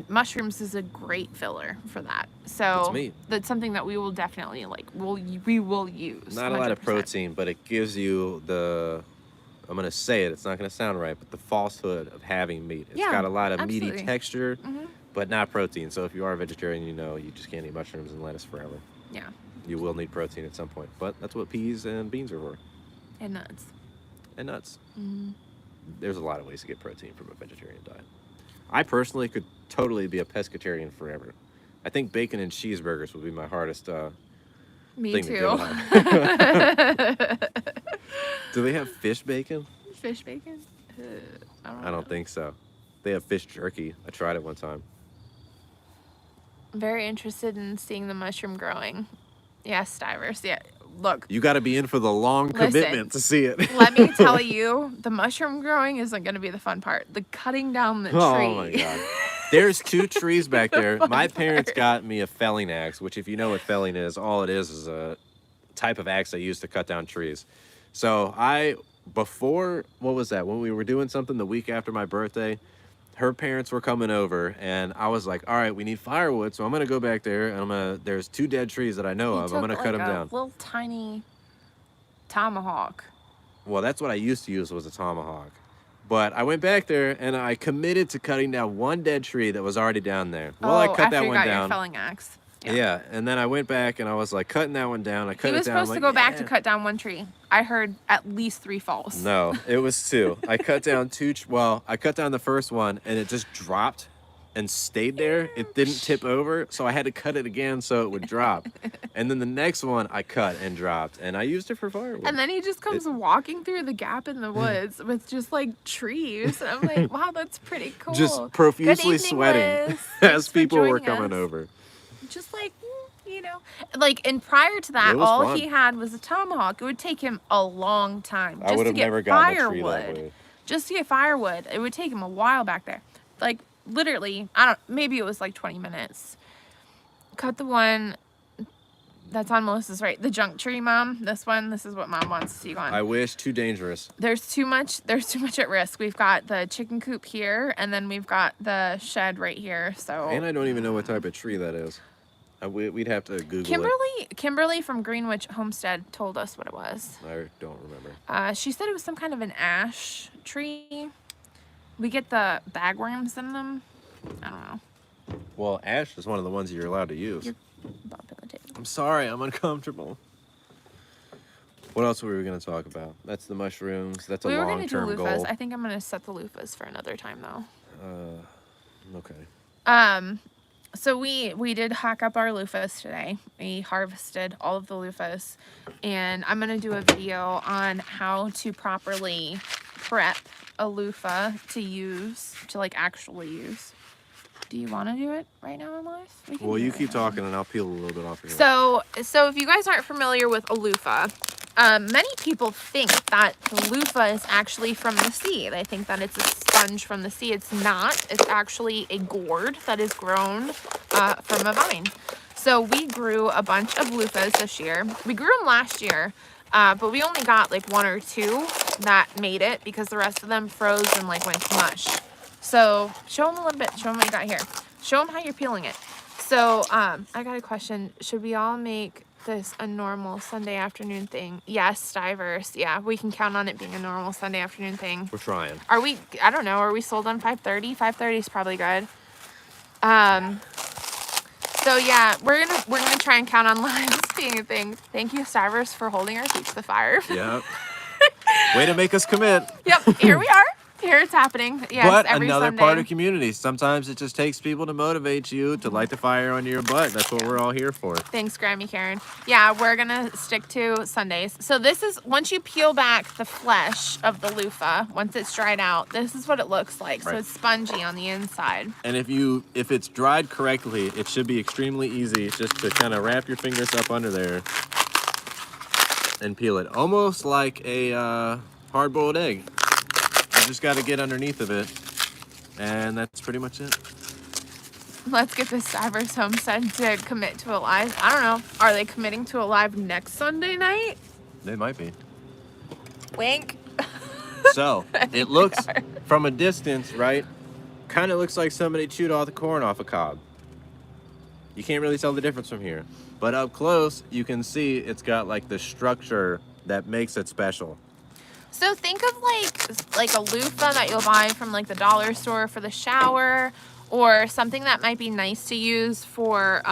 mushrooms is a great filler for that. So that's something that we will definitely we will use.
Not 100%. A lot of protein, but it gives you the, I'm going to say it, it's not going to sound right, but the falsehood of having meat. It's got a lot of meaty texture, but not protein. So if you are a vegetarian, you know you just can't eat mushrooms and lettuce forever.
Yeah.
You will need protein at some point, but that's what peas and beans are for.
And nuts.
And nuts. There's a lot of ways to get protein from a vegetarian diet. I personally could totally be a pescatarian forever. I think bacon and cheeseburgers would be my hardest
Me
thing
too.
to give up. Do they have fish bacon?
Fish bacon?
I don't think so. They have fish jerky. I tried it one time.
Very interested in seeing the mushroom growing. Yes, Stivers. Yeah, look.
You got to be in for the long commitment to see it.
Let me tell you, the mushroom growing isn't going to be the fun part. The cutting down the tree.
Oh my God. There's 2 trees back there. My parents got me a felling axe, which if you know what felling is, all it is a type of axe I use to cut down trees. So what was that? When we were doing something the week after my birthday, her parents were coming over, and I was like, all right, we need firewood, so I'm going to go back there, and there's 2 dead trees that I know of. I'm going to cut them down.
Little tiny tomahawk.
Well, that's what I used to use, was a tomahawk. But I went back there, and I committed to cutting down one dead tree that was already down there. Well, I cut that one down.
After you got your felling axe.
Yeah, and then I went back, and I was like cutting that one down. I cut it down.
He was supposed to go back to cut down one tree. I heard at least 3 falls.
No, it was 2. I cut down 2. I cut down the first one, and it just dropped and stayed there. It didn't tip over, so I had to cut it again so it would drop. And then the next one I cut and dropped, and I used it for firewood.
And then he just comes walking through the gap in the woods with just like trees. And I'm like, wow, that's pretty cool.
Just profusely sweating as people were coming over.
Just like, and prior to that, all
fun.
he had was a tomahawk. It would take him a long time
I would have never gotten a tree that way.
Just to get firewood, it would take him a while back there. Like, literally, maybe it was like 20 minutes. Cut the one that's on Melissa's right. The junk tree, Mom. This is what Mom wants to see gone.
I wish. Too dangerous.
There's too much at risk. We've got the chicken coop here, and then we've got the shed right here. So. And
I don't even know what type of tree that is. We'd have to Google it.
Kimberly from Greenwich Homestead told us what it was.
I don't remember.
She said it was some kind of an ash tree. We get the bagworms in them. I don't know.
Well, ash is one of the ones you're allowed to use.
You're bumping the table.
I'm sorry, I'm uncomfortable. What else were we going to talk about? That's the mushrooms. That's a long-term goal. We were going to do loofahs.
I think I'm going to set the loofahs for another time, though.
Okay.
So we did hack up our loofahs today. We harvested all of the loofahs, and I'm going to do a video on how to properly prep a loofah to actually use. Do you want to do it right now in live?
Well, you keep talking and I'll peel a little bit off of here.
So if you guys aren't familiar with a loofah, many people think that the loofah is actually from the sea. They think that it's a sponge from the sea. It's not. It's actually a gourd that is grown from a vine. So we grew a bunch of loofahs this year. We grew them last year, but we only got like 1 or 2 that made it because the rest of them froze and went to mush. So show them a little bit. Show them what you got here. Show them how you're peeling it. So I got a question. Should we all make this a normal Sunday afternoon thing? Yes, Stivers. Yeah, we can count on it being a normal Sunday afternoon thing.
We're trying.
Are we? I don't know. Are we sold on 5:30? 5:30 is probably good. So yeah, we're gonna try and count on lives being a thing. Thank you, Cyrus, for holding our feet to the fire.
Yep. Way to make us commit.
Yep, here we are. Here it's happening. Yes,
But
every
another
Sunday.
part of community. Sometimes it just takes people to motivate you to light the fire under your butt. That's what we're all here for.
Thanks, Grammy Karen. Yeah, we're gonna stick to Sundays. So this is, once you peel back the flesh of the loofah, once it's dried out, this is what it looks like. So
Right.
it's spongy on the inside.
And if it's dried correctly, it should be extremely easy just to kind of wrap your fingers up under there and peel it. Almost like a hard-boiled egg. You just got to get underneath of it. And that's pretty much it.
Let's get this Cyrus Homestead to commit to a live. I don't know. Are they committing to a live next Sunday night?
They might be.
Wink.
So, it looks from a distance, right? Kind of looks like somebody chewed all the corn off a cob. You can't really tell the difference from here. But up close, you can see it's got like the structure that makes it special.
So think of like a loofah that you'll buy from like the dollar store for the shower, or something that might be nice to use for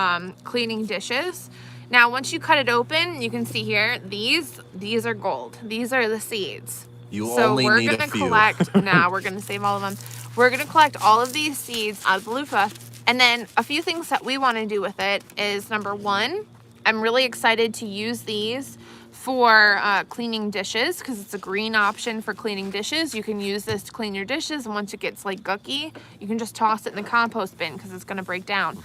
cleaning dishes. Now, once you cut it open, you can see here, these are gold. These are the seeds.
You
So
only
we're
need
gonna
a few.
collect, now we're gonna save all of them. We're gonna collect all of these seeds out of the loofah. And then a few things that we wanna do with it is, number one, I'm really excited to use these for cleaning dishes, because it's a green option for cleaning dishes. You can use this to clean your dishes, and once it gets like gucky, you can just toss it in the compost bin because it's gonna break down.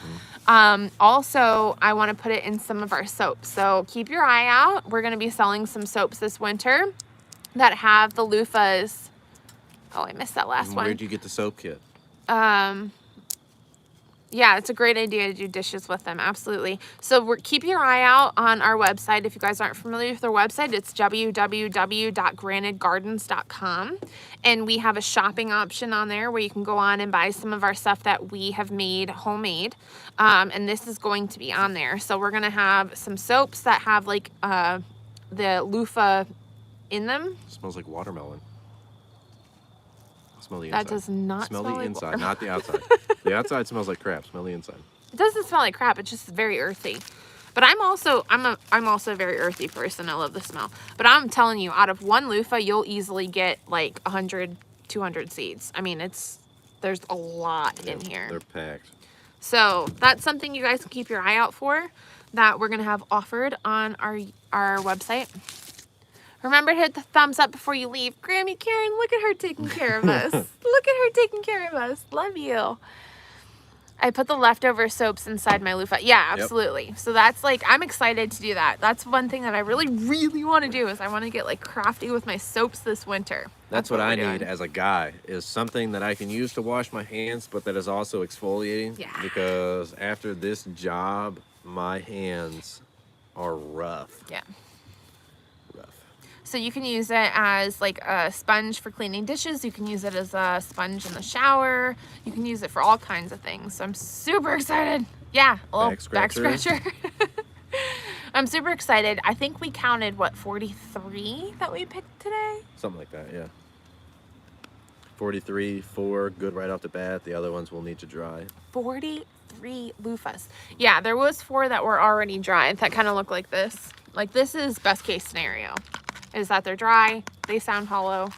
Also, I wanna put it in some of our soaps. So keep your eye out. We're gonna be selling some soaps this winter that have the loofahs. Oh, I missed that last one.
Where'd you get the soap kit?
Yeah, it's a great idea to do dishes with them. Absolutely. So keep your eye out on our website. If you guys aren't familiar with our website, it's www.grantedgardens.com. And we have a shopping option on there where you can go on and buy some of our stuff that we have made homemade. And this is going to be on there. So we're going to have some soaps that have like the loofah in them.
It smells like watermelon. Smell the inside.
That does not
smell
smell
the
like
inside, not the outside. The outside smells like crap. Smell the inside.
It doesn't smell like crap. It's just very earthy. But I'm also a very earthy person. I love the smell. But I'm telling you, out of one loofah, you'll easily get like 100, 200 seeds. I mean, there's a lot in here.
They're packed.
So that's something you guys can keep your eye out for, that we're gonna have offered on our website. Remember to hit the thumbs up before you leave. Grammy Karen, look at her taking care of us. Look at her taking care of us. Love you. I put the leftover soaps inside my loofah. Yeah, absolutely. Yep. So that's like, I'm excited to do that. That's one thing that I really, really want to do, is I want to get like crafty with my soaps this winter.
That's what I need as a guy, is something that I can use to wash my hands, but that is also exfoliating.
Yeah.
Because after this job, my hands are rough.
Yeah. So you can use it as like a sponge for cleaning dishes. You can use it as a sponge in the shower. You can use it for all kinds of things. So I'm super excited. Yeah, a little back scratcher. I'm super excited. I think we counted, what, 43 that we picked today?
Something like that, yeah. 43, 4, good right off the bat. The other ones will need to dry.
43 loofahs. Yeah, there was 4 that were already dry that kind of look like this. Like, this is best case scenario, is that they're dry, they sound hollow,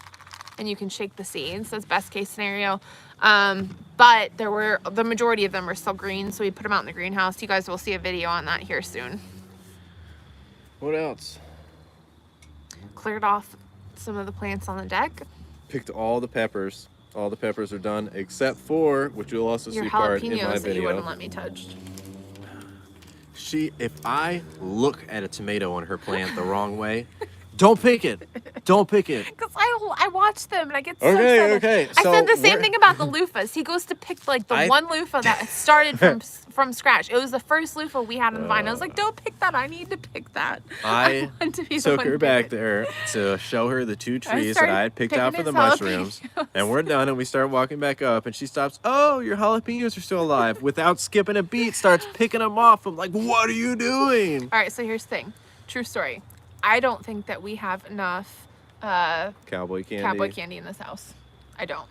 and you can shake the seeds. That's best case scenario. But the majority of them were still green, so we put them out in the greenhouse. You guys will see a video on that here soon.
What else?
Cleared off some of the plants on the deck.
Picked all the peppers. All the peppers are done, except for, which you'll also see part in my
jalapenos that you
video.
wouldn't let me touch.
If I look at a tomato on her plant the wrong way, don't pick it. Don't pick it.
Because I watch them and I get so excited.
Okay.
I said the same thing about the loofahs. He goes to pick like the one loofah that started from scratch. It was the first loofah we had on the vine. I was like, don't pick that. I need to pick that.
I took her back there to show her the 2 trees that I had picked out for the mushrooms. And we're done, and we start walking back up, and she stops. Oh, your jalapenos are still alive. Without skipping a beat, starts picking them off. I'm like, what are you doing?
All right, so here's the thing. True story. I don't think that we have enough
cowboy candy
in this house. I don't.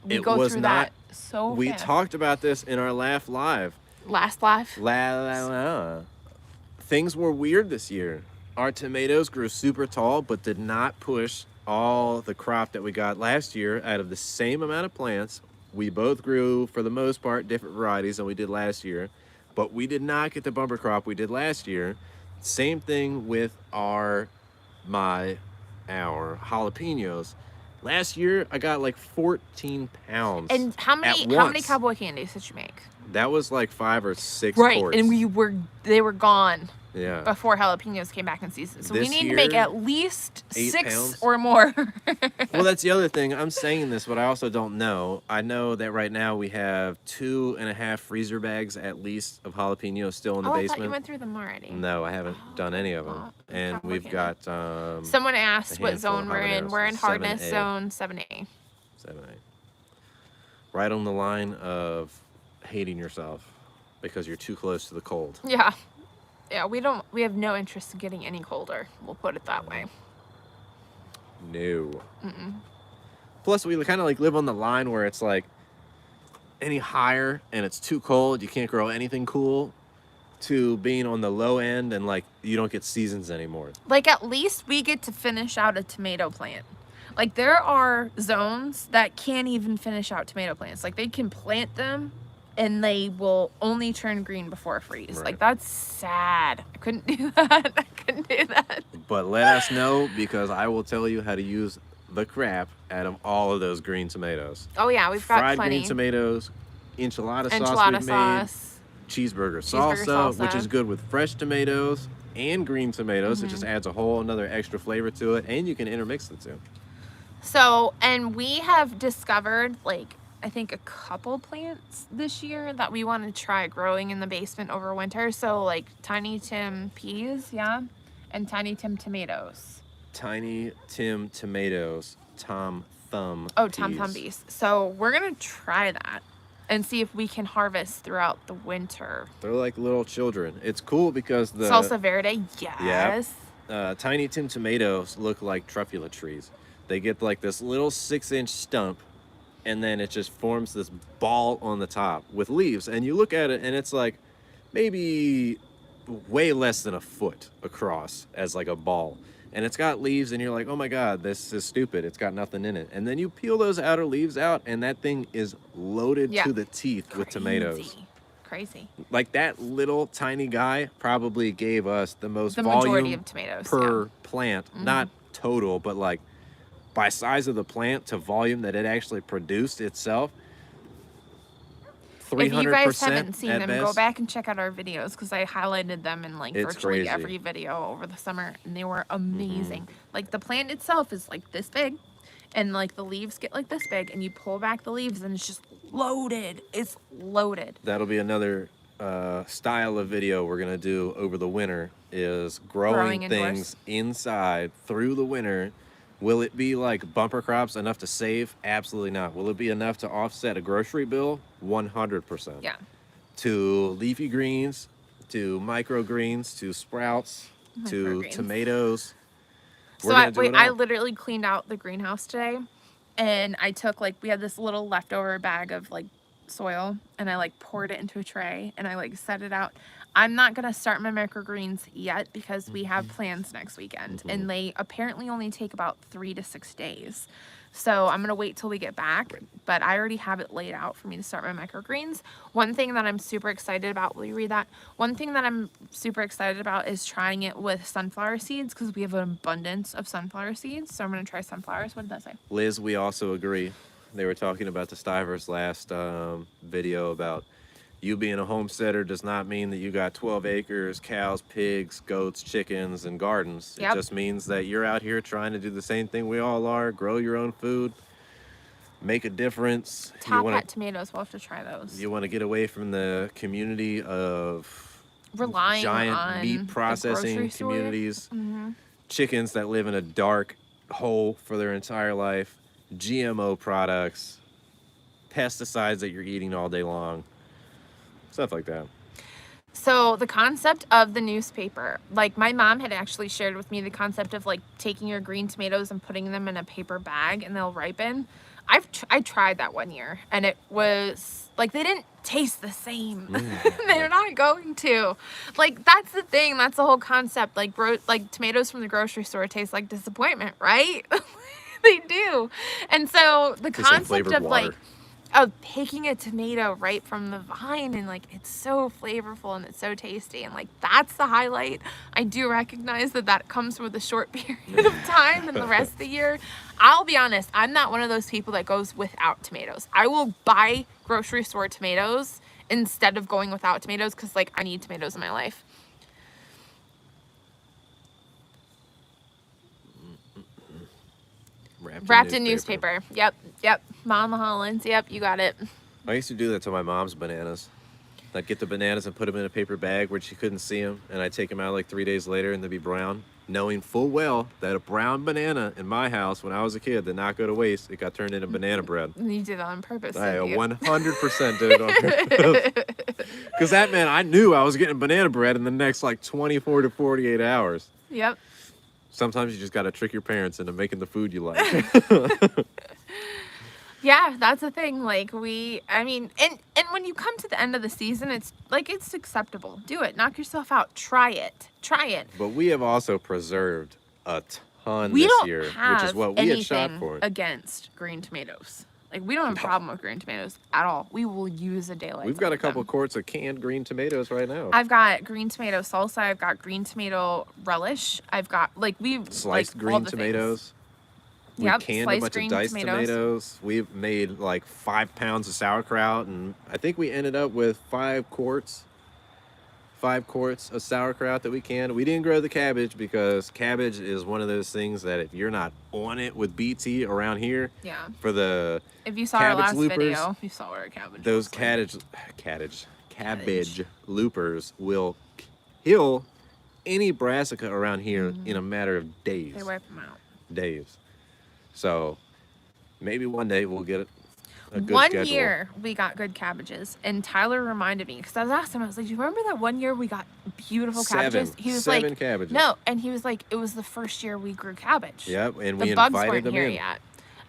We
It
go
was
through
not.
that so
We
fast.
talked about this in our Laugh Live.
Last life.
Things were weird this year. Our tomatoes grew super tall, but did not push all the crop that we got last year out of the same amount of plants. We both grew, for the most part, different varieties than we did last year, but we did not get the bumper crop we did last year. Same thing with our jalapenos. Last year, I got like 14 pounds.
And how
at
many
once.
cowboy candies did you make?
That was like 5 or 6
Right,
quarts.
and they were gone
Yeah.
before jalapenos came back in season. So we
This
need to make
year,
at least
8
6
pounds.
or more.
Well, that's the other thing. I'm saying this, but I also don't know. I know that right now we have 2.5 freezer bags at least of jalapenos still in the
I
basement.
thought you went through them already.
No, I haven't done any of them.
Oh,
And
cowboy
we've
candy.
got
Someone asked
a
what
handful of
zone we're in.
habaneros.
We're in hardness
7A.
zone 7A.
7A. Right on the line of hating yourself because you're too close to the cold.
Yeah. Yeah, we have no interest in getting any colder. We'll put it that way.
No. Plus, we kind of like live on the line where it's like any higher and it's too cold, you can't grow anything cool, to being on the low end and like you don't get seasons anymore.
Like, at least we get to finish out a tomato plant. Like, there are zones that can't even finish out tomato plants. Like, they can plant them and they will only turn green before freeze.
Right.
Like, that's sad. I couldn't do that. I couldn't do that.
But let us know, because I will tell you how to use the crap out of all of those green tomatoes.
Oh, yeah, we've got
Fried
plenty.
green tomatoes, enchilada sauce
Enchilada
we've made,
sauce.
cheeseburger
Cheeseburger
salsa, which
salsa.
is good with fresh tomatoes and green tomatoes. It just adds a whole another extra flavor to it, and you can intermix the two.
So, and we have discovered, like, I think a couple plants this year that we want to try growing in the basement over winter. So, like, Tiny Tim peas, yeah, and Tiny Tim tomatoes.
Tiny Tim tomatoes, Tom Thumb
Tom Thumb peas. So, we're going to try that and see if we can harvest throughout the winter.
They're like little children. It's cool because the
Salsa verde, yes.
Tiny Tim tomatoes look like truffula trees. They get like this little 6-inch stump, and then it just forms this ball on the top with leaves. And you look at it, and it's like maybe way less than a foot across as like a ball. And it's got leaves, and you're like, oh my God, this is stupid. It's got nothing in it. And then you peel those outer leaves out, and that thing is loaded to the teeth with tomatoes.
Crazy.
Like, that little tiny guy probably gave us the most
The
volume
majority of tomatoes,
per plant. Not total, but like by size of the plant to volume that it actually produced itself. 300%
If you guys haven't seen
at
them,
best.
go back and check out our videos, because I highlighted them in like
It's
virtually
crazy.
every video over the summer, and they were amazing. Like, the plant itself is like this big, and like the leaves get like this big, and you pull back the leaves and it's just loaded. It's loaded.
That'll be another style of video we're gonna do over the winter, is growing
indoors.
things inside through the winter. Will it be like bumper crops enough to save? Absolutely not. Will it be enough to offset a grocery bill? 100%.
Yeah.
To leafy greens, to microgreens, to sprouts, to
Microgreens.
tomatoes.
So
We're
I literally cleaned out the greenhouse today, and I took, like, we had this little leftover bag of like soil, and I like poured it into a tray, and I like set it out. I'm not gonna start my microgreens yet because we have plans next weekend, and they apparently only take about 3 to 6 days. So I'm gonna wait till we get back, but I already have it laid out for me to start my microgreens. One thing that I'm super excited about, will you read that? One thing that I'm super excited about is trying it with sunflower seeds, because we have an abundance of sunflower seeds. So I'm gonna try sunflowers. What did that say?
Liz, we also agree. They were talking about the Stivers last video about you being a homesteader does not mean that you got 12 acres, cows, pigs, goats, chickens, and gardens.
Yep.
It just means that you're out here trying to do the same thing we all are, grow your own food, make a difference.
Top Hat tomatoes, we'll have to try those.
You want to get away from the community of
Relying
giant
on
meat
the
processing
grocery store.
communities, chickens that live in a dark hole for their entire life, GMO products, pesticides that you're eating all day long. Stuff like that.
So the concept of the newspaper, like, my mom had actually shared with me the concept of like taking your green tomatoes and putting them in a paper bag and they'll ripen. I tried that one year, and it was like they didn't taste the same. They're not going to. Like, that's the thing. That's the whole concept. Like tomatoes from the grocery store taste like disappointment, right? They do. And so the concept of like picking a tomato right from the vine, and like it's so flavorful and it's so tasty, and like that's the highlight. I do recognize that comes with a short period of time, and the rest of the year, I'll be honest, I'm not one of those people that goes without tomatoes. I will buy grocery store tomatoes instead of going without tomatoes, because like I need tomatoes in my life. Wrapped in newspaper. Yep. Mama Hollins. Yep, you got it.
I used to do that to my mom's bananas. I'd get the bananas and put them in a paper bag where she couldn't see them, and I'd take them out like 3 days later and they'd be brown, knowing full well that a brown banana in my house when I was a kid did not go to waste. It got turned into banana bread.
You did that on purpose,
I
didn't you?
100% did it on purpose. Because that meant I knew I was getting banana bread in the next like 24 to 48 hours.
Yep.
Sometimes you just got to trick your parents into making the food you like.
Yeah, that's the thing. Like I mean, and when you come to the end of the season, it's like, it's acceptable. Do it. Knock yourself out. Try it.
But we have also preserved a ton this year, which is what we had shot for.
Against green tomatoes. Like, we don't have a problem with green tomatoes at all. We will use a daylight.
We've got a couple quarts of canned green tomatoes right now.
I've got green tomato salsa. I've got green tomato relish. I've got
sliced green tomatoes. We canned a bunch of diced tomatoes. We've made like 5 pounds of sauerkraut, and I think we ended up with 5 quarts of sauerkraut that we canned. We didn't grow the cabbage because cabbage is one of those things that if you're not on it with BT around here, for the
if you saw our last
loopers,
video, you saw where cabbage.
Those cabbage loopers will kill any brassica around here in a matter of days.
They wipe them out.
Days. So maybe one day we'll get a good
one
schedule.
year we got good cabbages, and Tyler reminded me, because I was asking him, I was like, do you remember that one year we got beautiful cabbages? He was
seven
like,
cabbages.
No, and he was like, it was the first year we grew cabbage.
Yep, and
the
we
bugs
invited
weren't
them
here
in.
yet.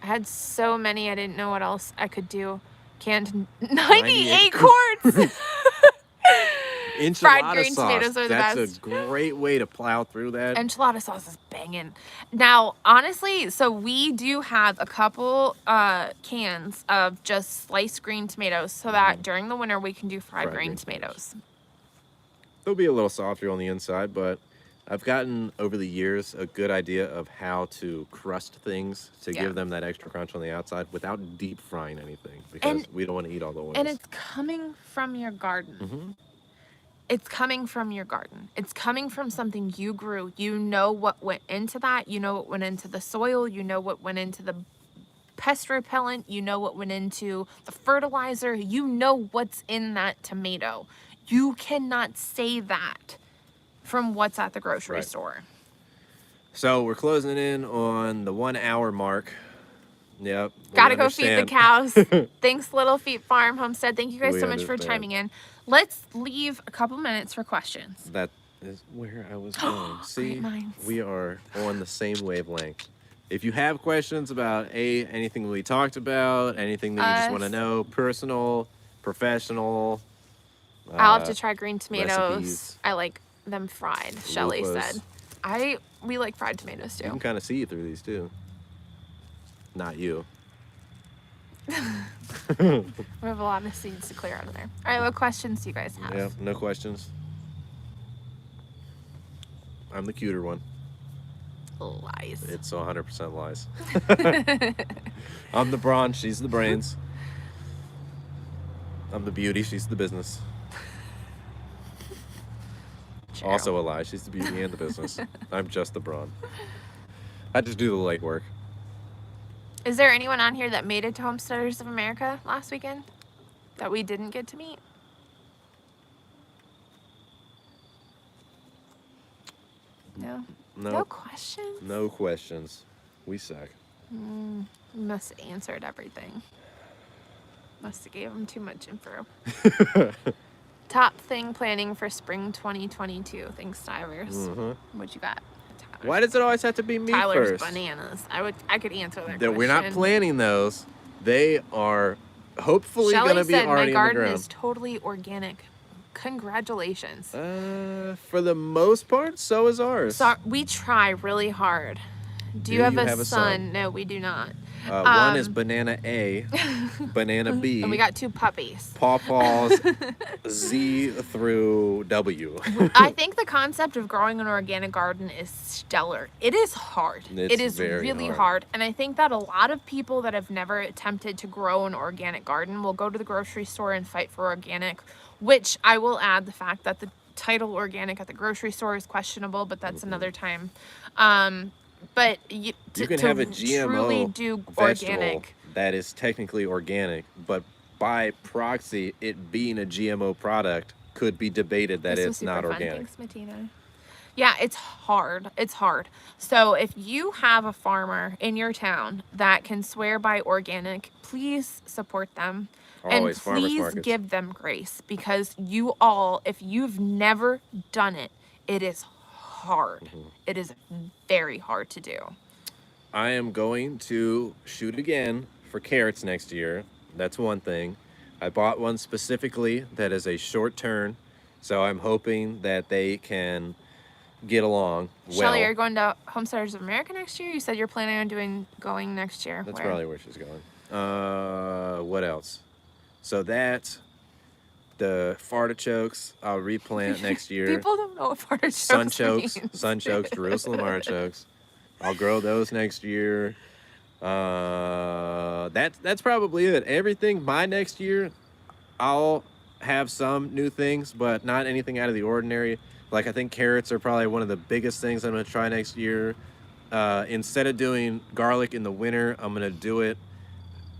I had so many, I didn't know what else I could do. Canned 98 quarts.
Enchilada
Fried green
sauce.
tomatoes are the
That's
best.
a great way to plow through that.
Enchilada sauce is banging. Now, honestly, so we do have a couple cans of just sliced green tomatoes, so that during the winter we can do fried green tomatoes.
They'll be a little softer on the inside, but I've gotten over the years a good idea of how to crust things to give them that extra crunch on the outside without deep frying anything, because we don't want to eat all the oils.
And it's coming from your garden. It's coming from your garden. It's coming from something you grew. You know what went into that. You know what went into the soil. You know what went into the pest repellent. You know what went into the fertilizer. You know what's in that tomato. You cannot say that from what's at the grocery store.
So we're closing in on the 1 hour mark. Yep.
Gotta go feed the cows. Thanks, Little Feet Farm Homestead. Thank you guys so much for chiming in. Let's leave a couple minutes for questions.
That is where I was going. See, we are on the same wavelength. If you have questions about anything we talked about, anything that you just want to know, personal, professional.
I'll have to try green tomatoes.
Recipes.
I like them fried, Shelly said. We like fried tomatoes too.
You can kind of see it through these too. Not you.
We have a lot of seeds to clear out of there. All right, what questions do you guys have?
Yeah, no questions. I'm the cuter one.
Lies.
It's 100% lies. I'm the brawn, she's the brains. I'm the beauty, she's the business.
True.
Also a lie, she's the beauty and the business. I'm just the brawn. I just do the legwork.
Is there anyone on here that made it to Homesteaders of America last weekend that we didn't get to meet? No?
Nope.
No questions?
No questions. We suck.
We must have answered everything. Must have gave them too much info. Top thing planning for spring 2022. Thanks, Tyler's. What you got?
Why does it always have to be me
Tyler's
first?
bananas. I could answer that
That
question.
we're not planning those. They are hopefully going to
Shelly
be
said my
already in the
garden
ground.
is totally organic. Congratulations.
For the most part, so is ours.
So we try really hard. Do you have a son? No, we do not.
One is Banana A, Banana B.
And we got 2 puppies.
Pawpaws, Z through W.
I think the concept of growing an organic garden is stellar. It is hard.
It
is really hard. And I think that a lot of people that have never attempted to grow an organic garden will go to the grocery store and fight for organic, which I will add the fact that the title organic at the grocery store is questionable, but that's another time. But you
can have a GMO
truly do
vegetable
organic
that is technically organic, but by proxy, it being a GMO product could be debated that it's not organic.
Thanks, Matina. Yeah, it's hard. It's hard. So if you have a farmer in your town that can swear by organic, please support them.
Always
and
farmers
please
markets.
give them grace, because you all, if you've never done it, it is hard. It is very hard to do.
I am going to shoot again for carrots next year. That's one thing. I bought one specifically that is a short turn, so I'm hoping that they can get along well.
Shelly, are you going to Homesteaders of America next year? You said you're planning on going next year.
That's probably where she's going. What else? So that's the fartichokes I'll replant next year.
People don't know what fartichokes means.
Sunchokes, Jerusalem artichokes. I'll grow those next year. That's probably it. Everything by next year, I'll have some new things, but not anything out of the ordinary. Like, I think carrots are probably one of the biggest things I'm going to try next year. Instead of doing garlic in the winter, I'm going to do it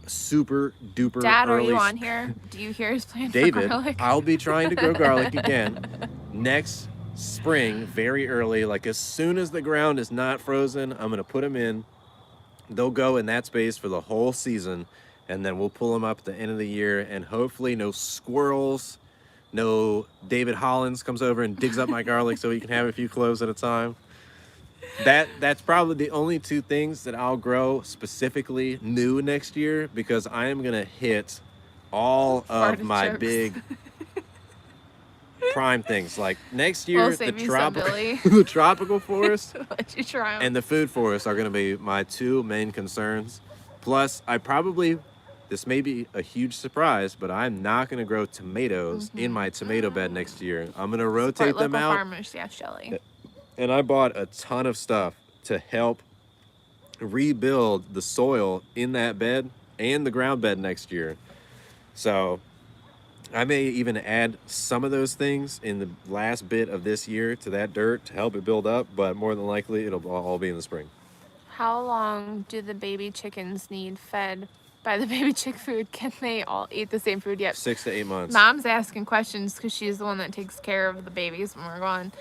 super duper
Dad,
early.
are you on here? Do you hear his plan
David,
for garlic?
I'll be trying to grow garlic again next spring, very early. Like, as soon as the ground is not frozen, I'm going to put them in. They'll go in that space for the whole season, and then we'll pull them up at the end of the year, and hopefully no squirrels, no David Hollins comes over and digs up my garlic so he can have a few cloves at a time. That's probably the only 2 things that I'll grow specifically new next year, because I am going to hit all of my big prime things. Like, next year, the tropical forest
Let you try 'em.
and the food forest are going to be my 2 main concerns. Plus, this may be a huge surprise, but I'm not going to grow tomatoes in my tomato bed next year. I'm going to rotate them out.
Farmers, yeah, Shelly.
And I bought a ton of stuff to help rebuild the soil in that bed and the ground bed next year. So I may even add some of those things in the last bit of this year to that dirt to help it build up, but more than likely it'll all be in the spring.
How long do the baby chickens need fed by the baby chick food? Can they all eat the same food yet?
6 to 8 months.
Mom's asking questions because she's the one that takes care of the babies when we're gone.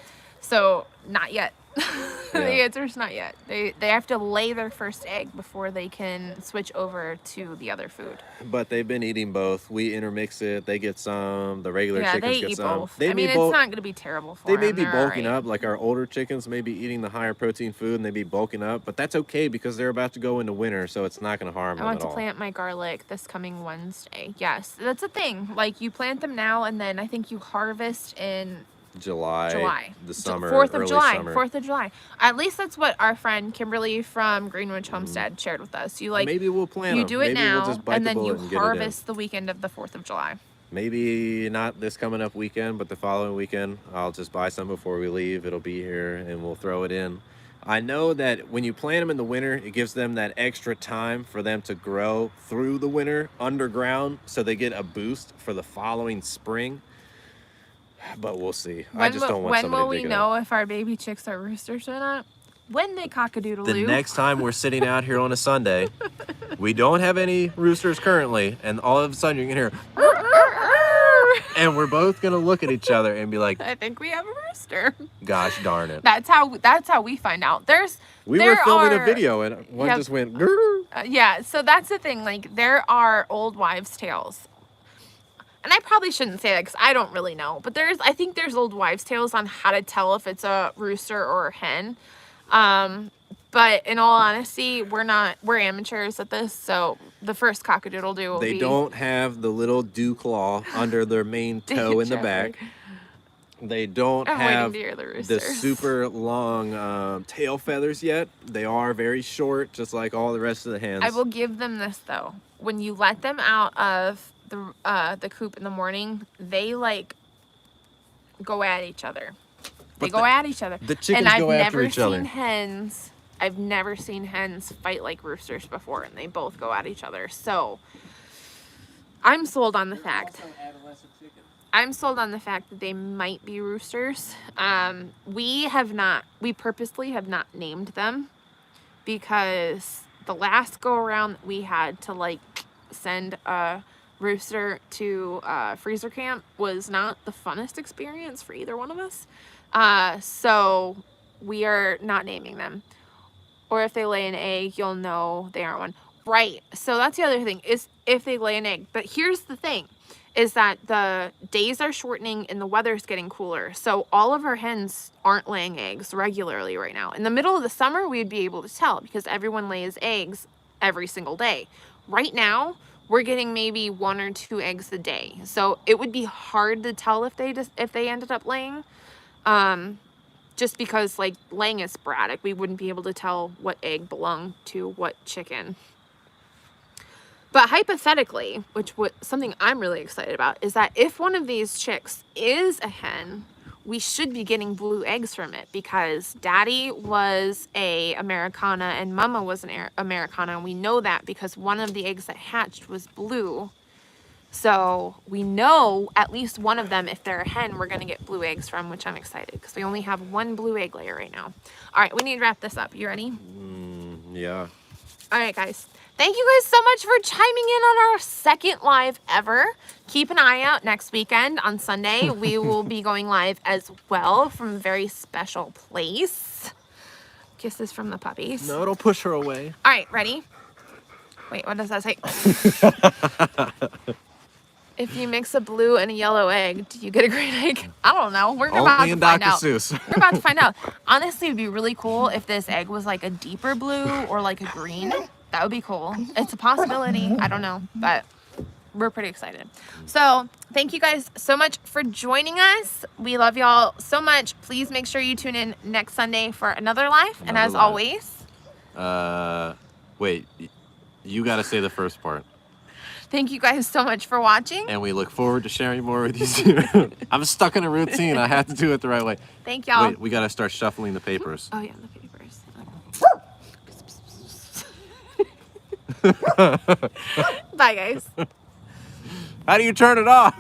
So, not yet. The answer's not yet. They have to lay their first egg before they can switch over to the other food.
But they've been eating both. We intermix it. They get some. The regular chickens get some.
Both. I mean, it's not going to be terrible for them.
They may be bulking up. Like, our older chickens may be eating the higher protein food and they be bulking up. But that's okay because they're about to go into winter, so it's not going to harm them at all.
I want to plant my garlic this coming Wednesday. Yes, that's a thing. Like, you plant them now, and then I think you harvest in
July, the summer,
4th of
early
July,
summer.
4th of July. At least that's what our friend Kimberly from Greenwich Homestead shared with us.
Maybe we'll plant
you do it
maybe
now,
we'll just bite
and
the
then
bullet
you
and get
harvest the weekend of the 4th of July.
Maybe not this coming up weekend, but the following weekend, I'll just buy some before we leave. It'll be here, and we'll throw it in. I know that when you plant them in the winter, it gives them that extra time for them to grow through the winter underground, so they get a boost for the following spring. But we'll see. I just don't want somebody to dig it up.
When will we know if our baby chicks are roosters or not? When they cock-a-doodle-doo.
The next time we're sitting out here on a Sunday, we don't have any roosters currently, and all of a sudden you're going to hear, and we're both going to look at each other and be like,
I think we have a rooster.
Gosh darn it.
That's how we find out.
We were filming a video and one just went,
yeah, so that's the thing. Like, there are old wives' tales. And I probably shouldn't say that because I don't really know. But I think there's old wives' tales on how to tell if it's a rooster or a hen. But in all honesty, we're amateurs at this, so the first cockadoodle-doo will be...
They don't have the little dew claw under their main toe in the back. They don't have the super long tail feathers yet. They are very short, just like all the rest of the hens.
I will give them this, though. When you let them out of the coop in the morning, they, like, go at each other. They go at each other.
The chickens go after each other.
I've never seen hens fight like roosters before, and they both go at each other. So I'm sold on the fact. I'm sold on the fact that they might be roosters. We purposely have not named them because the last go around we had to like send a rooster to freezer camp was not the funnest experience for either one of us. So we are not naming them. Or if they lay an egg, you'll know they aren't one. Right. So that's the other thing, is if they lay an egg. But here's the thing, is that the days are shortening and the weather's getting cooler. So all of our hens aren't laying eggs regularly right now. In the middle of the summer, we'd be able to tell because everyone lays eggs every single day. Right now, we're getting maybe 1 or 2 eggs a day. So it would be hard to tell if they ended up laying. Just because like laying is sporadic, we wouldn't be able to tell what egg belonged to what chicken. But hypothetically, something I'm really excited about, is that if one of these chicks is a hen, we should be getting blue eggs from it because Daddy was a Americana and Mama was an Americana, and we know that because one of the eggs that hatched was blue. So we know at least one of them, if they're a hen, we're going to get blue eggs from, which I'm excited because we only have 1 blue egg layer right now. All right, we need to wrap this up. You ready?
Yeah.
All right, guys. Thank you guys so much for chiming in on our second live ever. Keep an eye out next weekend on Sunday. We will be going live as well from a very special place. Kisses from the puppies.
No, don't push her away.
All right, ready? Wait, what does that say? If you mix a blue and a yellow egg, do you get a green egg? I don't know. We're about to find out. We're about to find out. Honestly, it'd be really cool if this egg was like a deeper blue or like a green. That would be cool. It's a possibility. I don't know, but we're pretty excited. So thank you guys so much for joining us. We love y'all so much. Please make sure you tune in next Sunday for another live. And as always,
wait, you got to say the first part.
Thank you guys so much for watching.
And we look forward to sharing more with you soon. I'm stuck in a routine. I have to do it the right way.
Thank y'all.
Wait, we got to start shuffling the papers.
Oh, yeah, the papers. Bye, guys.
How do you turn it off?